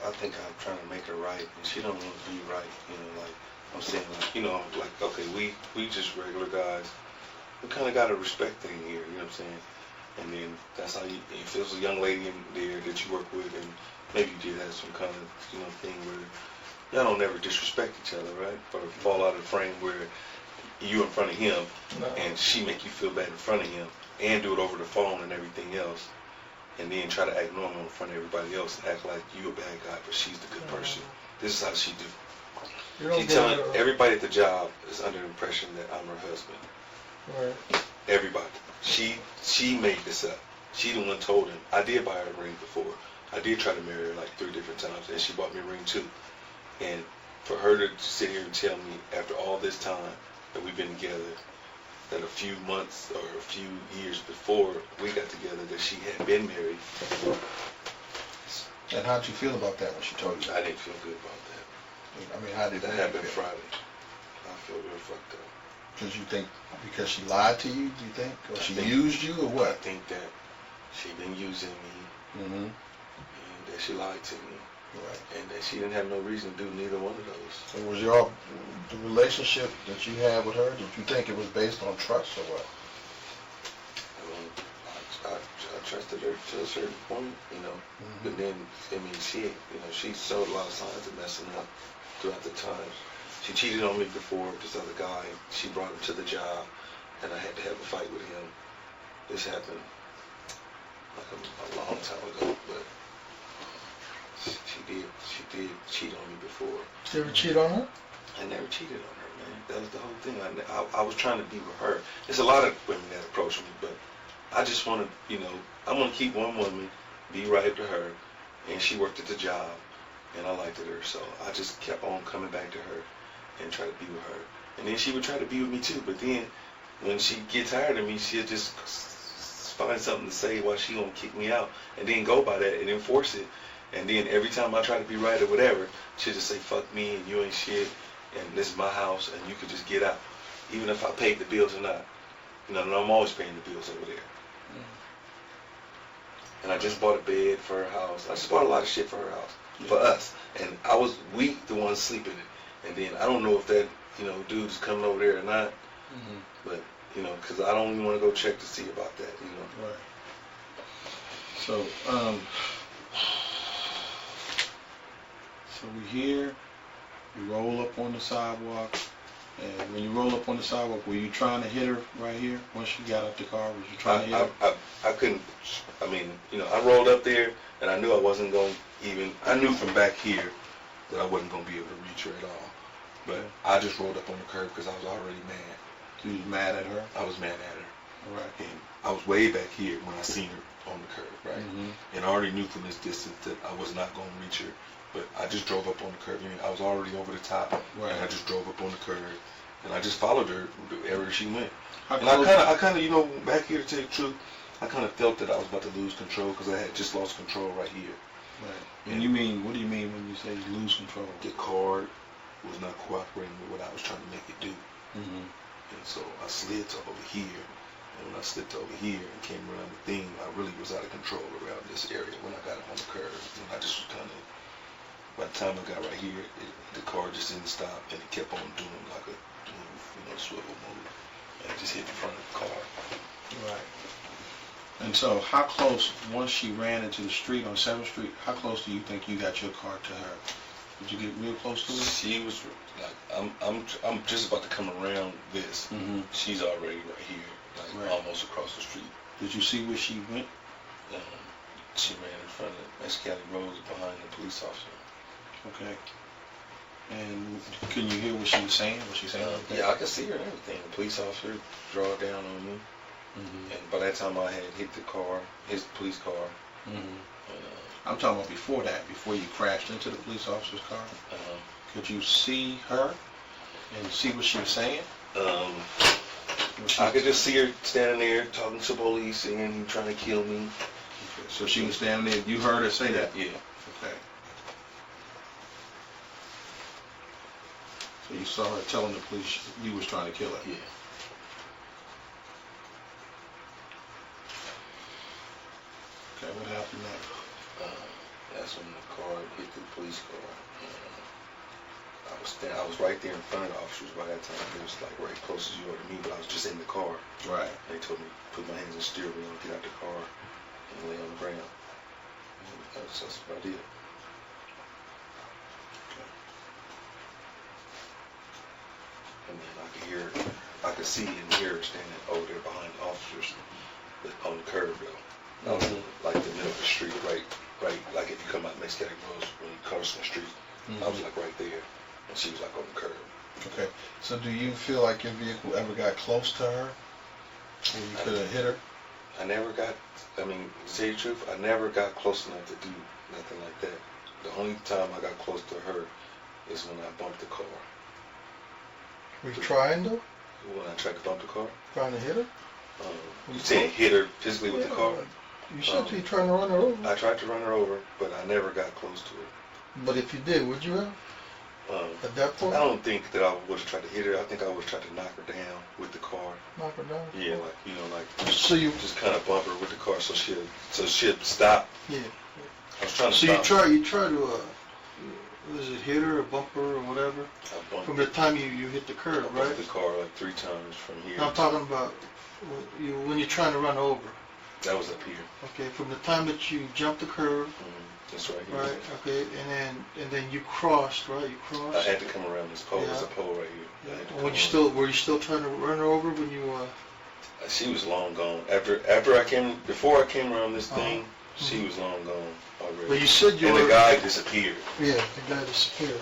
I think I'm trying to make her right, and she don't want to be right. You know, like I'm saying, like, you know, like okay, we just regular guys. We kind of got a respect thing here. You know what I'm saying? And then that's how you. If there's a young lady in there that you work with, and maybe you did have some kind of thing where y'all don't never disrespect each other, right? Or fall out of the frame where you in front of him, and she make you feel bad in front of him, and do it over the phone and everything else. And then try to act normal in front of everybody else and act like you a bad guy, but she's the good person. This is how she do. She's telling everybody at the job is under the impression that I'm her husband. Right. Everybody. She made this up. She the one told him. I did buy her a ring before. I did try to marry her like 3 different times, and she bought me a ring too. And for her to sit here and tell me after all this time that we've been together, that a few months or a few years before we got together that she had been married. And how'd you feel about that when she told you? I didn't feel good about that. I mean, how did That that happened feel? Friday. I feel real fucked up. Because you think, because she lied to you, do you think? Or she think- used you, or I what? think that she been using me Mm-hmm. and that she lied to me. Right. And that she didn't have no reason to do neither one of those. So was the relationship that you had with her, did you think it was based on trust or what? I trusted her to a certain point, you know. But then, I mean, she showed a lot of signs of messing up throughout the times. She cheated on me before with this other guy. She brought him to the job, and I had to have a fight with him. This happened like a long time ago, but she did cheat on me before. Did you ever cheat on her? I never cheated on her, man. That was the whole thing. I was trying to be with her. There's a lot of women that approach me, but I just want to, you know, I want to keep one woman, be right to her, and she worked at the job, and I liked her, so I just kept on coming back to her and try to be with her. And then she would try to be with me too, but then when she get tired of me, she'll just find something to say while she gonna kick me out, and then go by that and enforce it. And then every time I try to be right or whatever, she'll just say, fuck me and you ain't shit, and this is my house and you could just get out, even if I paid the bills or not. You know, and I'm always paying the bills over there. And I just bought a bed for her house. I just bought a lot of shit for her house, for us. And we the ones sleeping in it. And then I don't know if that, you know, dude's coming over there or not. But, you know, because I don't even want to go check to see about that, you know. Right. So, so we here, you roll up on the sidewalk, and when you roll up on the sidewalk, were you trying to hit her right here once you got up the car? Was you trying to hit her? I couldn't, I mean, you know, I rolled up there, and I knew I wasn't going to even, I knew from back here that I wasn't going to be able to reach her at all. But I just rolled up on the curb because I was already mad. So you was mad at her? I was mad at her. All right. And I was way back here when I seen her on the curb, right? And I already knew from this distance that I was not going to reach her. But I just drove up on the curb. I mean, I was already over the top, right. And I just drove up on the curb, and I just followed her wherever she went. How and I kind of, you know, back here to tell you the truth, I kind of felt that I was about to lose control because I had just lost control right here. Right. And you mean, what do you mean when you say you lose control? The car was not cooperating with what I was trying to make it do. And so I slid to over here. And when I slid to over here and came around the thing, I really was out of control around this area when I got up on the curb. And I just was kind of, by the time I got right here, the car just didn't stop, and it kept on doing like a move, you know, swivel move. And it just hit the front of the car. Right. And so how close, once she ran into the street on 7th Street, how close do you think you got your car to her? Did you get real close to her? She was like, I'm just about to come around this. She's already right here, like almost across the street. Did you see where she went? She ran in front of Mescali Rose behind the police officer. Okay. And can you hear what she was saying? Was she saying? Yeah, I could see her and everything. The police officer draw down on me. And by that time I had hit the car, his police car. I'm talking about before that, before you crashed into the police officer's car. Could you see her and see what she was saying? I could just see her standing there talking to police and trying to kill me. So she was standing there. You heard her say that? Yeah. Okay. So you saw her telling the police you was trying to kill her? Yeah. Okay, what happened next? That's when the car hit the police car. I was right there in front of the officers by that time. It was like right close as you are to me, but I was just in the car. Right. They told me to put my hands on the steering wheel, get out the car, and lay on the ground. And that's what I did. Okay. And then I could see and hear her standing over there behind the officers, but on the curb though. I was like the middle of the street, right, like if you come out Mescali Rose when you cross the street. I was like right there, and she was like on the curb. Okay. So do you feel like your vehicle ever got close to her? Where you could have hit her? I never got, I mean, to tell you the truth, I never got close enough to do nothing like that. The only time I got close to her is when I bumped the car. Were you trying though? When I tried to bump the car? Trying to hit her? You saying hit her physically with the car? You said you trying to run her over. I tried to run her over, but I never got close to her. But if you did, would you have? At that point? I don't think that I would have tried to hit her. I think I would have tried to knock her down with the car. Knock her down? Yeah, like, you know, like so you just kind of bump her with the car so she'll stop. Yeah. I was trying to so stop. you try to was it hit her, a bumper or whatever? I bumped From the time you hit the curb, I right? bumped the car like 3 times from here. No, I'm talking about when you're trying to run over. That was up here. Okay, from the time that you jumped the curb, That's right here. right? Okay, and then you crossed, right? You I crossed. had to come around this pole. There's a Yeah. pole right here. I had to Were you still trying to run her over when you? She was long gone. Before I came around this thing, she was long gone already. But you said you and were. the guy disappeared. Yeah, the guy disappeared.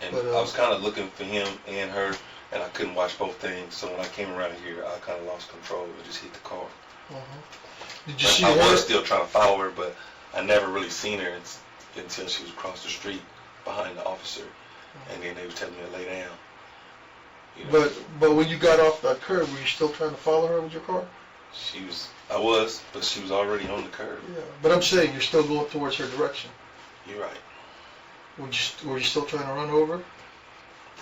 And But, I was kind of looking for him and her, and I couldn't watch both things. So when I came around here, I kind of lost control and just hit the car. Did you But see I her? was still trying to follow her, but I never really seen her until she was across the street behind the officer, and then they were telling me to lay down. You know, But when you got off that curb, were you still trying to follow her with your car? but she was already on the curb. Yeah. But I'm saying you're still going towards her direction. You're right. Were you still trying to run over?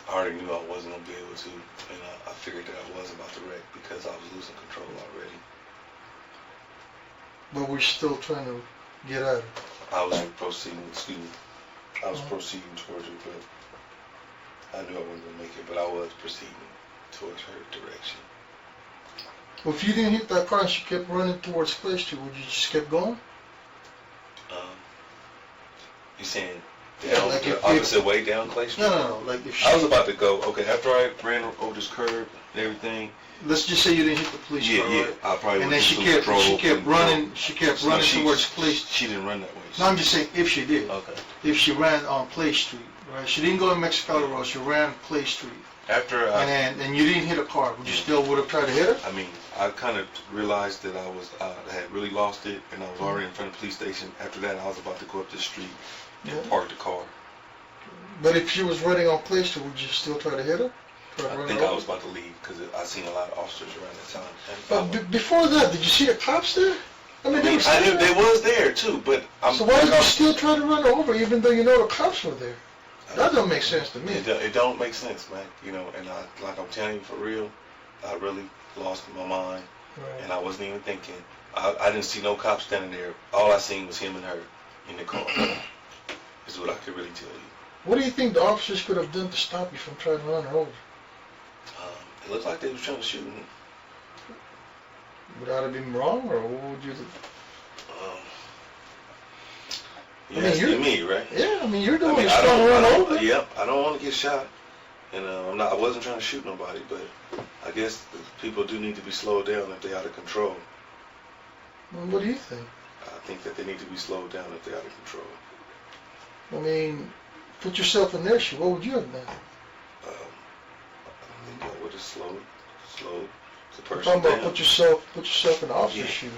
I already knew I wasn't gonna be able to, and I figured that I was about to wreck because I was losing control already. But we're still trying to get at her. I was proceeding towards her, but I knew I wasn't gonna make it, but I was proceeding towards her direction. Well, if you didn't hit that car and she kept running towards Clay Street, would you just kept going? You saying down like the if- opposite way down Clay Street? No. Like if she, I was about to go. Okay, after I ran over this curb and everything. let's just say you didn't hit the police car, right? I probably. And then she would've kept running. She kept No, running towards Clay. She didn't run that way. No, I'm just saying if she did. Okay. If she ran on Clay Street, right? She didn't go to Mexicali Road. She ran Clay Street, After and you didn't hit a car. Would you still would have tried to hit her? I mean, I kind of realized that I had really lost it, and I was already in front of the police station. After that, I was about to go up the street and park the car. But if she was running on Clay Street, would you still try to hit her? Try to I run think her I over? was about to leave because I seen a lot of officers around that time. But before that, did you see the cops there? I mean, they were I knew still they there. was there too, but So why did you still try to run her over, even though you know the cops were there? That don't make sense to me. It don't make sense, man. You know, and like I'm telling you for real, I really lost my mind, and I wasn't even thinking. I didn't see no cops standing there. All I seen was him and her in the car. Is what I could really tell you. What do you think the officers could have done to stop you from trying to run her over? It looked like they was trying to shoot me. Would that have been wrong, or what would you do? You asking me, right? Yeah, I mean, you're the I one mean, who's trying to run over. Yep, I don't want to get shot, and I wasn't trying to shoot nobody, but I guess people do need to be slowed down if they're out of control. Well, what do you think? I think that they need to be slowed down if they're out of control. I mean, put yourself in their shoes. What would you have done? I think I would have slowed the I'm person talking about down. put yourself in the officer's shoes.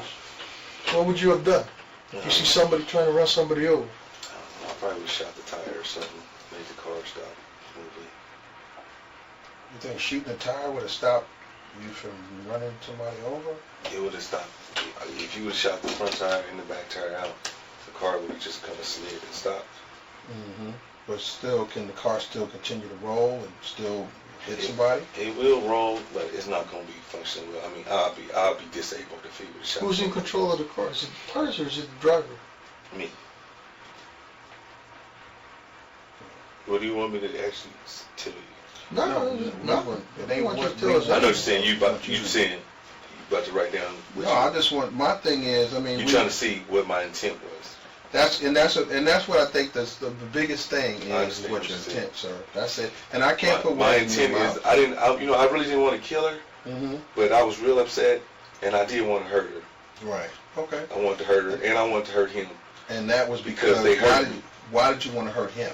What would you have done? If you see somebody trying to run somebody over? I probably would have shot the tire or something, made the car stop smoothly. You think shooting a tire would have stopped you from running somebody over? It would have stopped. If you would have shot the front tire and the back tire out, the car would have just kind of slid and stopped. Mm-hmm. But still, can the car still continue to roll and still hit somebody? It will roll, but it's not going to be functioning well. I mean, I'll be disabled if he would have shot. Who's in control of the car? Is it the tires or is it the driver? Me. What do you want me to actually tell you? No, nothing. It ain't I want you to what tell we- us I know anything. you're saying you about to write down. What No, I just want, my thing is, I mean, you're trying to see what my intent was. that's what I think that's the biggest thing I is understand what what your you're saying. intent, sir. That's it. And I can't put My words in your intent is mouth. I really didn't want to kill her, Mm-hmm. but I was real upset, and I did want to hurt her. Right. Okay. I wanted to hurt her, and I wanted to hurt him And that was Because because they hurt me. why did you want to hurt him?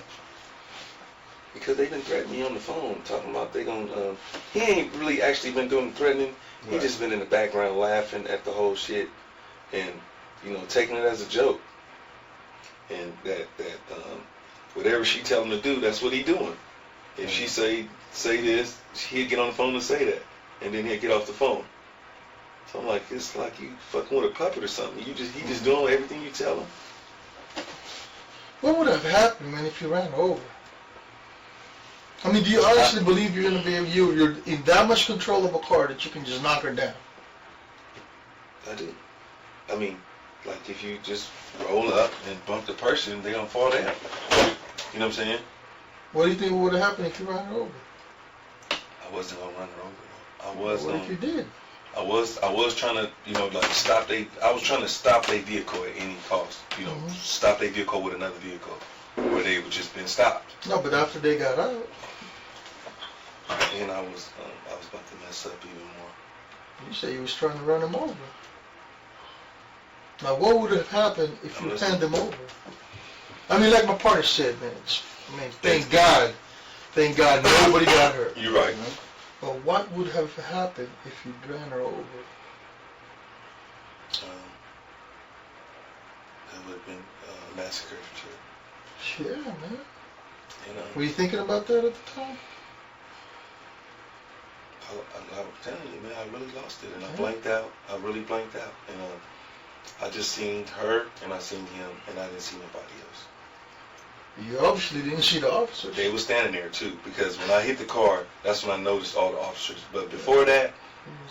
because they done threatened me on the phone, talking about they gonna. He ain't really actually been doing the threatening. He Right. just been in the background laughing at the whole shit, and taking it as a joke. And that whatever she tell him to do, that's what he doing. If she say this, he'll get on the phone and say that, and then he'll get off the phone. So I'm like, it's like you fucking with a puppet or something. He just doing everything you tell him. What would have happened, man, if you ran over? I mean, do you honestly believe you're going to be able, you're in that much control of a car that you can just knock her down? I do. I mean, like if you just roll up and bump the person, they gonna fall down. You know what I'm saying? What do you think would have happened if you ran her over? I wasn't gonna run her over. I was What if you did? I was trying to, I was trying to stop their vehicle at any cost. Stop their vehicle with another vehicle where they were just been stopped. No, but after they got out. And I was about to mess up even more. You say you was trying to run them over. Now, what would have happened if you hand them over? I mean, like my partner said, man. Thank God nobody got hurt. You're right. But what would have happened if you ran her over? That would have been a massacre for sure. Yeah, man. Were you thinking about that at the time? I was telling you, man, I really lost it, and I blanked out. I really blanked out, and I just seen her, and I seen him, and I didn't see nobody else. You obviously didn't see the officers. They were standing there too, because when I hit the car, that's when I noticed all the officers. But before that,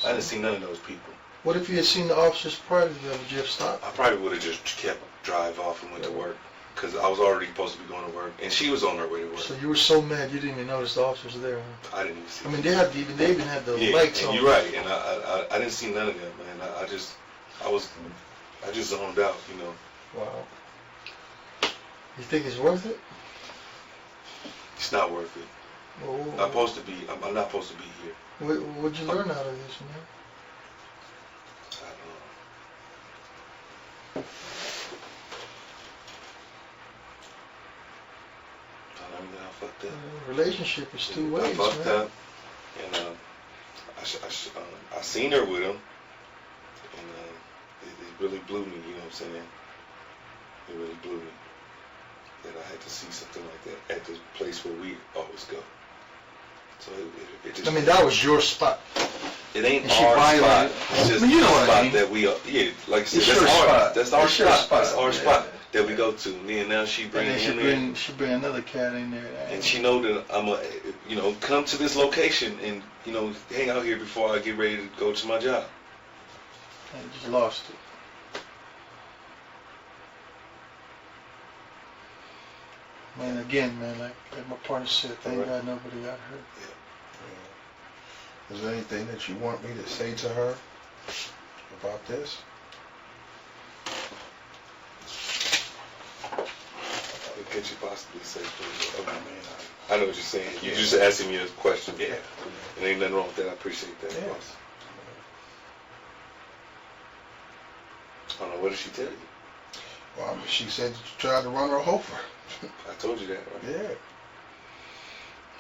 I didn't see none of those people. What if you had seen the officers prior to that? Would you have stopped? I probably would have just kept drive off and went to work, because I was already supposed to be going to work, and she was on her way to work. So you were so mad you didn't even notice the officers there, huh? I didn't even see. I mean, they even had the lights and on. You're right, and I didn't see none of them, man. I just zoned out, Wow. You think it's worth it? It's not worth it. Well, I'm supposed to be. I'm not supposed to be here. What'd you learn out of this, man? I don't know. I learned that I fucked up. Relationship is two ways, I fucked man. up, and I seen her with him, and it really blew me. You know what I'm saying? It really blew me that I had to see something like that at the place where we always go. So it just. I mean, that was your spot. It ain't And she our spot. violated. It's just I mean, you know the what I spot mean. that we like I said, It's that's your our spot. that's our It's your spot. spot. That's our Yeah. spot that we go to. And now she And bring then him in. she bring another cat in there. And she know that I'm come to this location and hang out here before I get ready to go to my job. And just lost it. Man, again, man, like my partner said, thank God nobody got hurt. Is there anything that you want me to say to her about this? What could you possibly say to her? I know what you're saying. You're just asking me a question. Yeah. And ain't nothing wrong with that. I appreciate that. Yeah. Boss. I don't know. What did she tell you? Well, I mean, she said that you tried to run her over. I told you that, right? Yeah.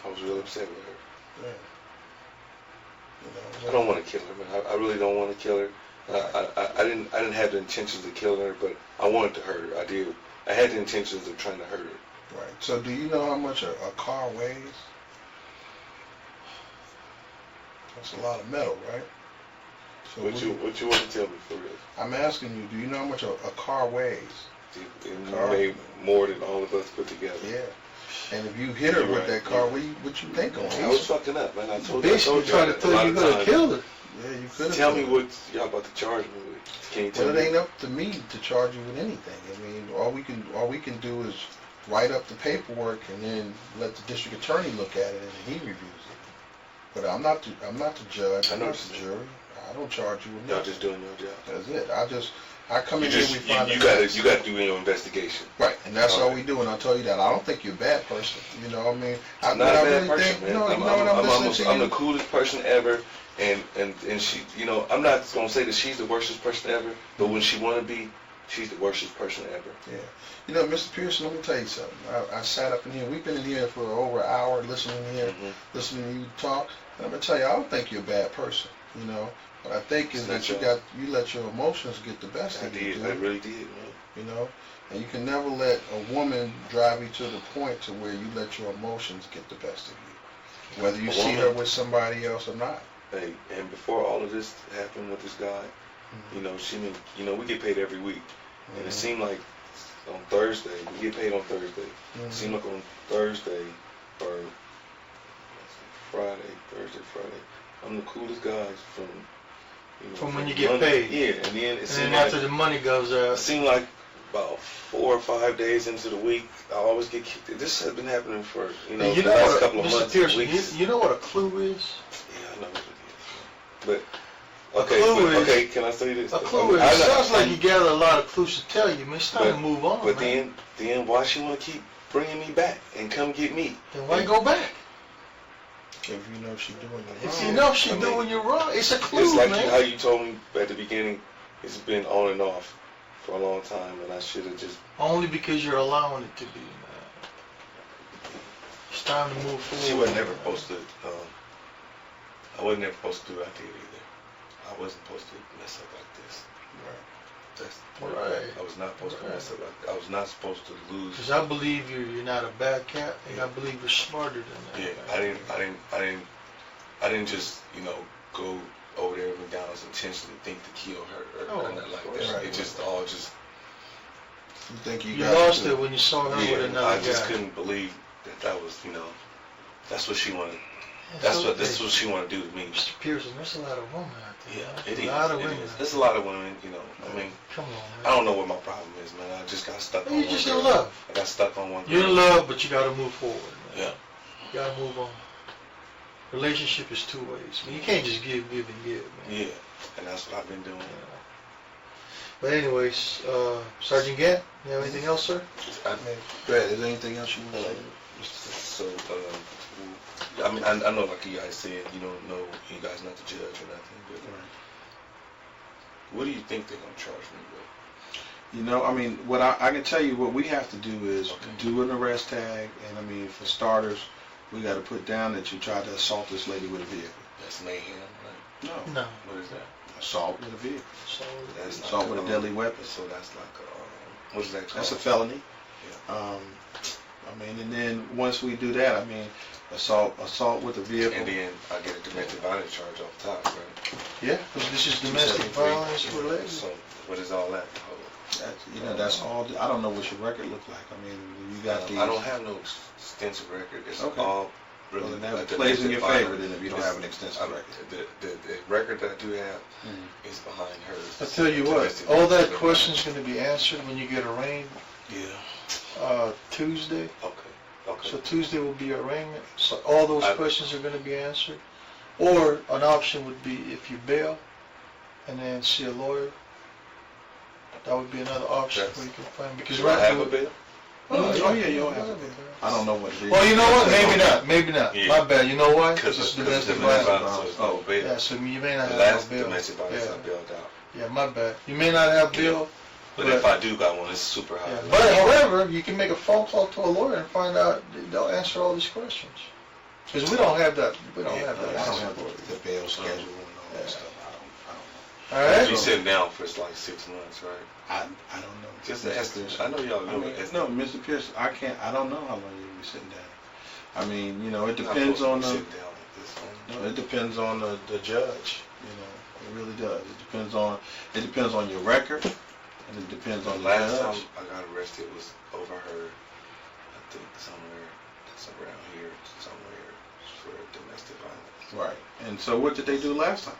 I was real upset with her. Yeah. I don't want to kill her, man. I really don't want to kill her. I didn't have the intentions of killing her, but I wanted to hurt her. I did. I had the intentions of trying to hurt her. Right. So do you know how much a car weighs? That's a lot of metal, right? So What you want to tell me for real? I'm asking you, do you know how much a car weighs? It may more than all of us put together. Yeah. And if you hit her with that car, what you think on? I was fucking up, man. I told Basically you trying to tell you could have killed her. Yeah, you could have. Tell me what y'all about to charge me with. Can you tell Well, me? it ain't up to me to charge you with anything. I mean, all we can do is write up the paperwork and then let the district attorney look at it and he reviews it. But I'm not the judge. I'm not the jury. I don't charge you with Y'all nothing. just doing your job. That's it. I come in here, we find you got to do your investigation. Right, and that's all right. we do. And I'll tell you that I don't think you're a bad person. You know, I mean, I'm not a bad person, man. I'm the coolest person ever, and she, I'm not gonna say that she's the worstest person ever, but when she wanna be, she's the worstest person ever. Yeah. You know, Mr. Pearson, let me tell you something. I sat up in here. We've been in here for over an hour listening listening to you talk. And I'm gonna tell you, I don't think you're a bad person. You know, what I think is that you let your emotions get the best of you. I really did, man. You know, and you can never let a woman drive you to the point to where you let your emotions get the best of you, whether you see her with somebody else or not. Hey, and before all of this happened with this guy, we get paid every week, and it seemed like on Thursday we get paid on Thursday. It seemed like on Thursday or Thursday, Friday. I'm the coolest guys from when you get paid. Yeah, and then it seemed after like the money goes out. it seemed like about 4 or 5 days into the week, I always get kicked. This has been happening for, You the know last what, couple of Mr. months, Pearson, weeks. you know what a clue is? Yeah, I know what it is. But, A clue is- okay, can I say this? A clue is, I it know- sounds like you gather a lot of clues to tell you, man. It's time to move on, But man. then why she want to keep bringing me back and come get me? Then why go back? If you know she's doing it If wrong. you know she's doing you wrong, it's a clue, It's like man. how you told me at the beginning, it's been on and off for a long time, and I should have just... Only because you're allowing it to be, man. It's time to move forward. She wasn't never supposed to, I wasn't never supposed to do what I did either. I wasn't supposed to mess up like this. That's Right. I was not supposed to mess up like that. I was not supposed to lose. Because I believe you're not a bad cat, and I believe you're smarter than that. Yeah, I didn't just, go over there at McDonald's intentionally think to kill her or nothing like that. Right. It just all just... You think You lost it when you saw her with another I just guy. couldn't believe that was, that's what she wanted. That's what she wanted to do to me. Mr. Pearson, there's a lot of women out there. Yeah, man. it is. A lot of It women. is. There's a lot of women, I mean, Come on, man. I don't know what my problem is, man. I just got stuck on You're one just girl. in love. I got stuck on one girl. You're in love, but you got to move forward, man. Yeah. You got to move on. Relationship is two ways. I mean, you can't just give, and give, man. Yeah, and that's what I've been doing. But anyways, Sergeant Gant, you have anything else, sir? Go ahead. Is there anything else you want to say? So, I mean, I know, like you guys said, you don't know, you guys not the judge or nothing, but what do you think they're going to charge me with? I mean, what I can tell you, what we have to do is do an arrest tag, and I mean, for starters, we got to put down that you tried to assault this lady with a vehicle. That's mayhem, right? No. What is that? Assault with a vehicle. That's Assault with a deadly weapon. So that's like, what is that called? That's a felony. Yeah. I mean, and then once we do that, I mean, assault with a vehicle. And then I get a domestic violence charge off top, right? Yeah, because this is domestic violence related. So what is all that? That's all. I don't know what your record looks like. I mean, you got these. I don't have no extensive record. It's all really. Well, then that like plays in your domestic favor violence. then if you don't have an extensive record. The record that I do have is behind hers. I'll tell you what, all that question's going to be answered when you get arraigned. Yeah. Tuesday. Okay. So Tuesday will be arraignment. So all those questions are going to be answered. Or an option would be if you bail and then see a lawyer. That would be another option where you can find. Because do I have a bail? Oh yeah, you'll have a bail. I don't know what it is. Well, you know what? Maybe not. Yeah. My bad. You know why? Because it's it's domestic domestic violence. violence, so it's no bail. Yeah, so you may not The have last no bail. domestic violence Yeah. I bailed out. Yeah, my bad. You may not have bail. But if I do got one, it's super high. Yeah. But however, you can make a phone call to a lawyer and find out they'll answer all these questions. Because we don't have that. We don't have that. I don't have the bail schedule and all that stuff. All right. You sitting down for like 6 months, right? I don't know. Just an estimate. I know y'all know it. No, Mr. Pearson, I don't know how long you'll be sitting down. I mean, it depends on the. No, it depends on the judge. It really does. It depends on your record, and it depends on the Last judge. time I got arrested was overheard. I think somewhere that's around here, somewhere for domestic violence. Right. And so, what did they do last time?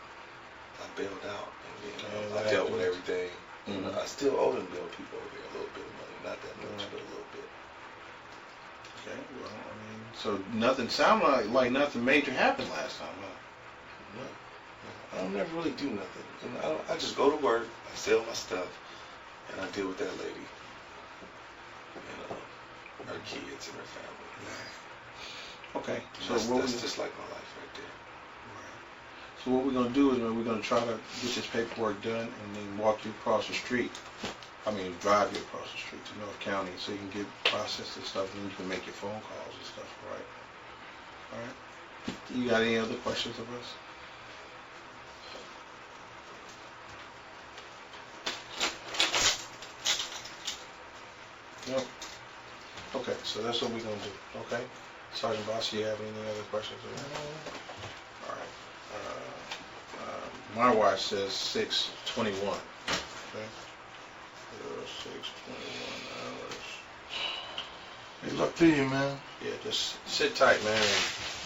I bailed out, and then I dealt with everything. I still owe them bail people over there a little bit of money, not that much, but a little bit. Okay. Well, I mean, so nothing sounded like nothing major happened last time, huh? No. I don't never really do nothing. I just go to work, I sell my stuff, and I deal with that lady and her kids and her family. Okay. So that's just like my life right there. So what we're going to do is we're going to try to get this paperwork done and then walk you across the street. Drive you across the street to North County so you can get processed and stuff, and then you can make your phone calls and stuff, right? All right. You got any other questions of us? No. Okay, so that's what we're going to do, okay? Sergeant Boss, you have any other questions of us? All right. My watch says 6:21. Okay. 6:21 hours. Good luck to you, man. Yeah, just sit tight, man.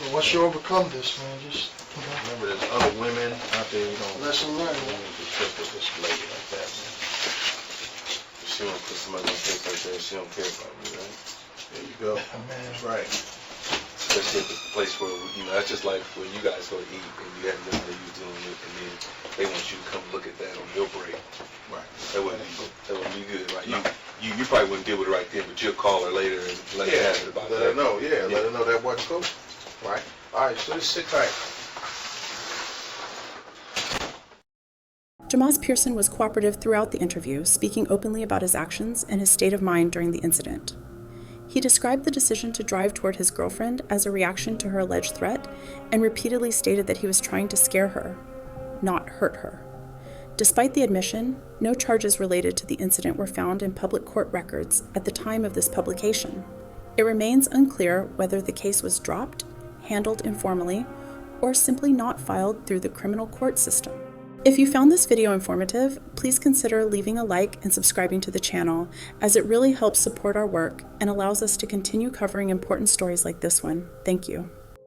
Well, once you overcome this, man, just Remember, there's other women out there. lesson learned. You don't need to trip with this lady like that, man. she don't put somebody on tape like that, she don't care about me, right? There you go. That's right. Especially at the place where, you know, that's just like when you guys go to eat and you have no idea you doing it, and then they want you to come look at that on your break. Right. That wouldn't be good, right? You probably wouldn't deal with it right then, but you'll call her later and let her have it about let that. her know. Yeah, let her know that wasn't cool. Right. All right, so just sit tight. Jamaz Pearson was cooperative throughout the interview, speaking openly about his actions and his state of mind during the incident. He described the decision to drive toward his girlfriend as a reaction to her alleged threat and repeatedly stated that he was trying to scare her, not hurt her. Despite the admission, no charges related to the incident were found in public court records at the time of this publication. It remains unclear whether the case was dropped, handled informally, or simply not filed through the criminal court system. If you found this video informative, please consider leaving a like and subscribing to the channel, as it really helps support our work and allows us to continue covering important stories like this one. Thank you.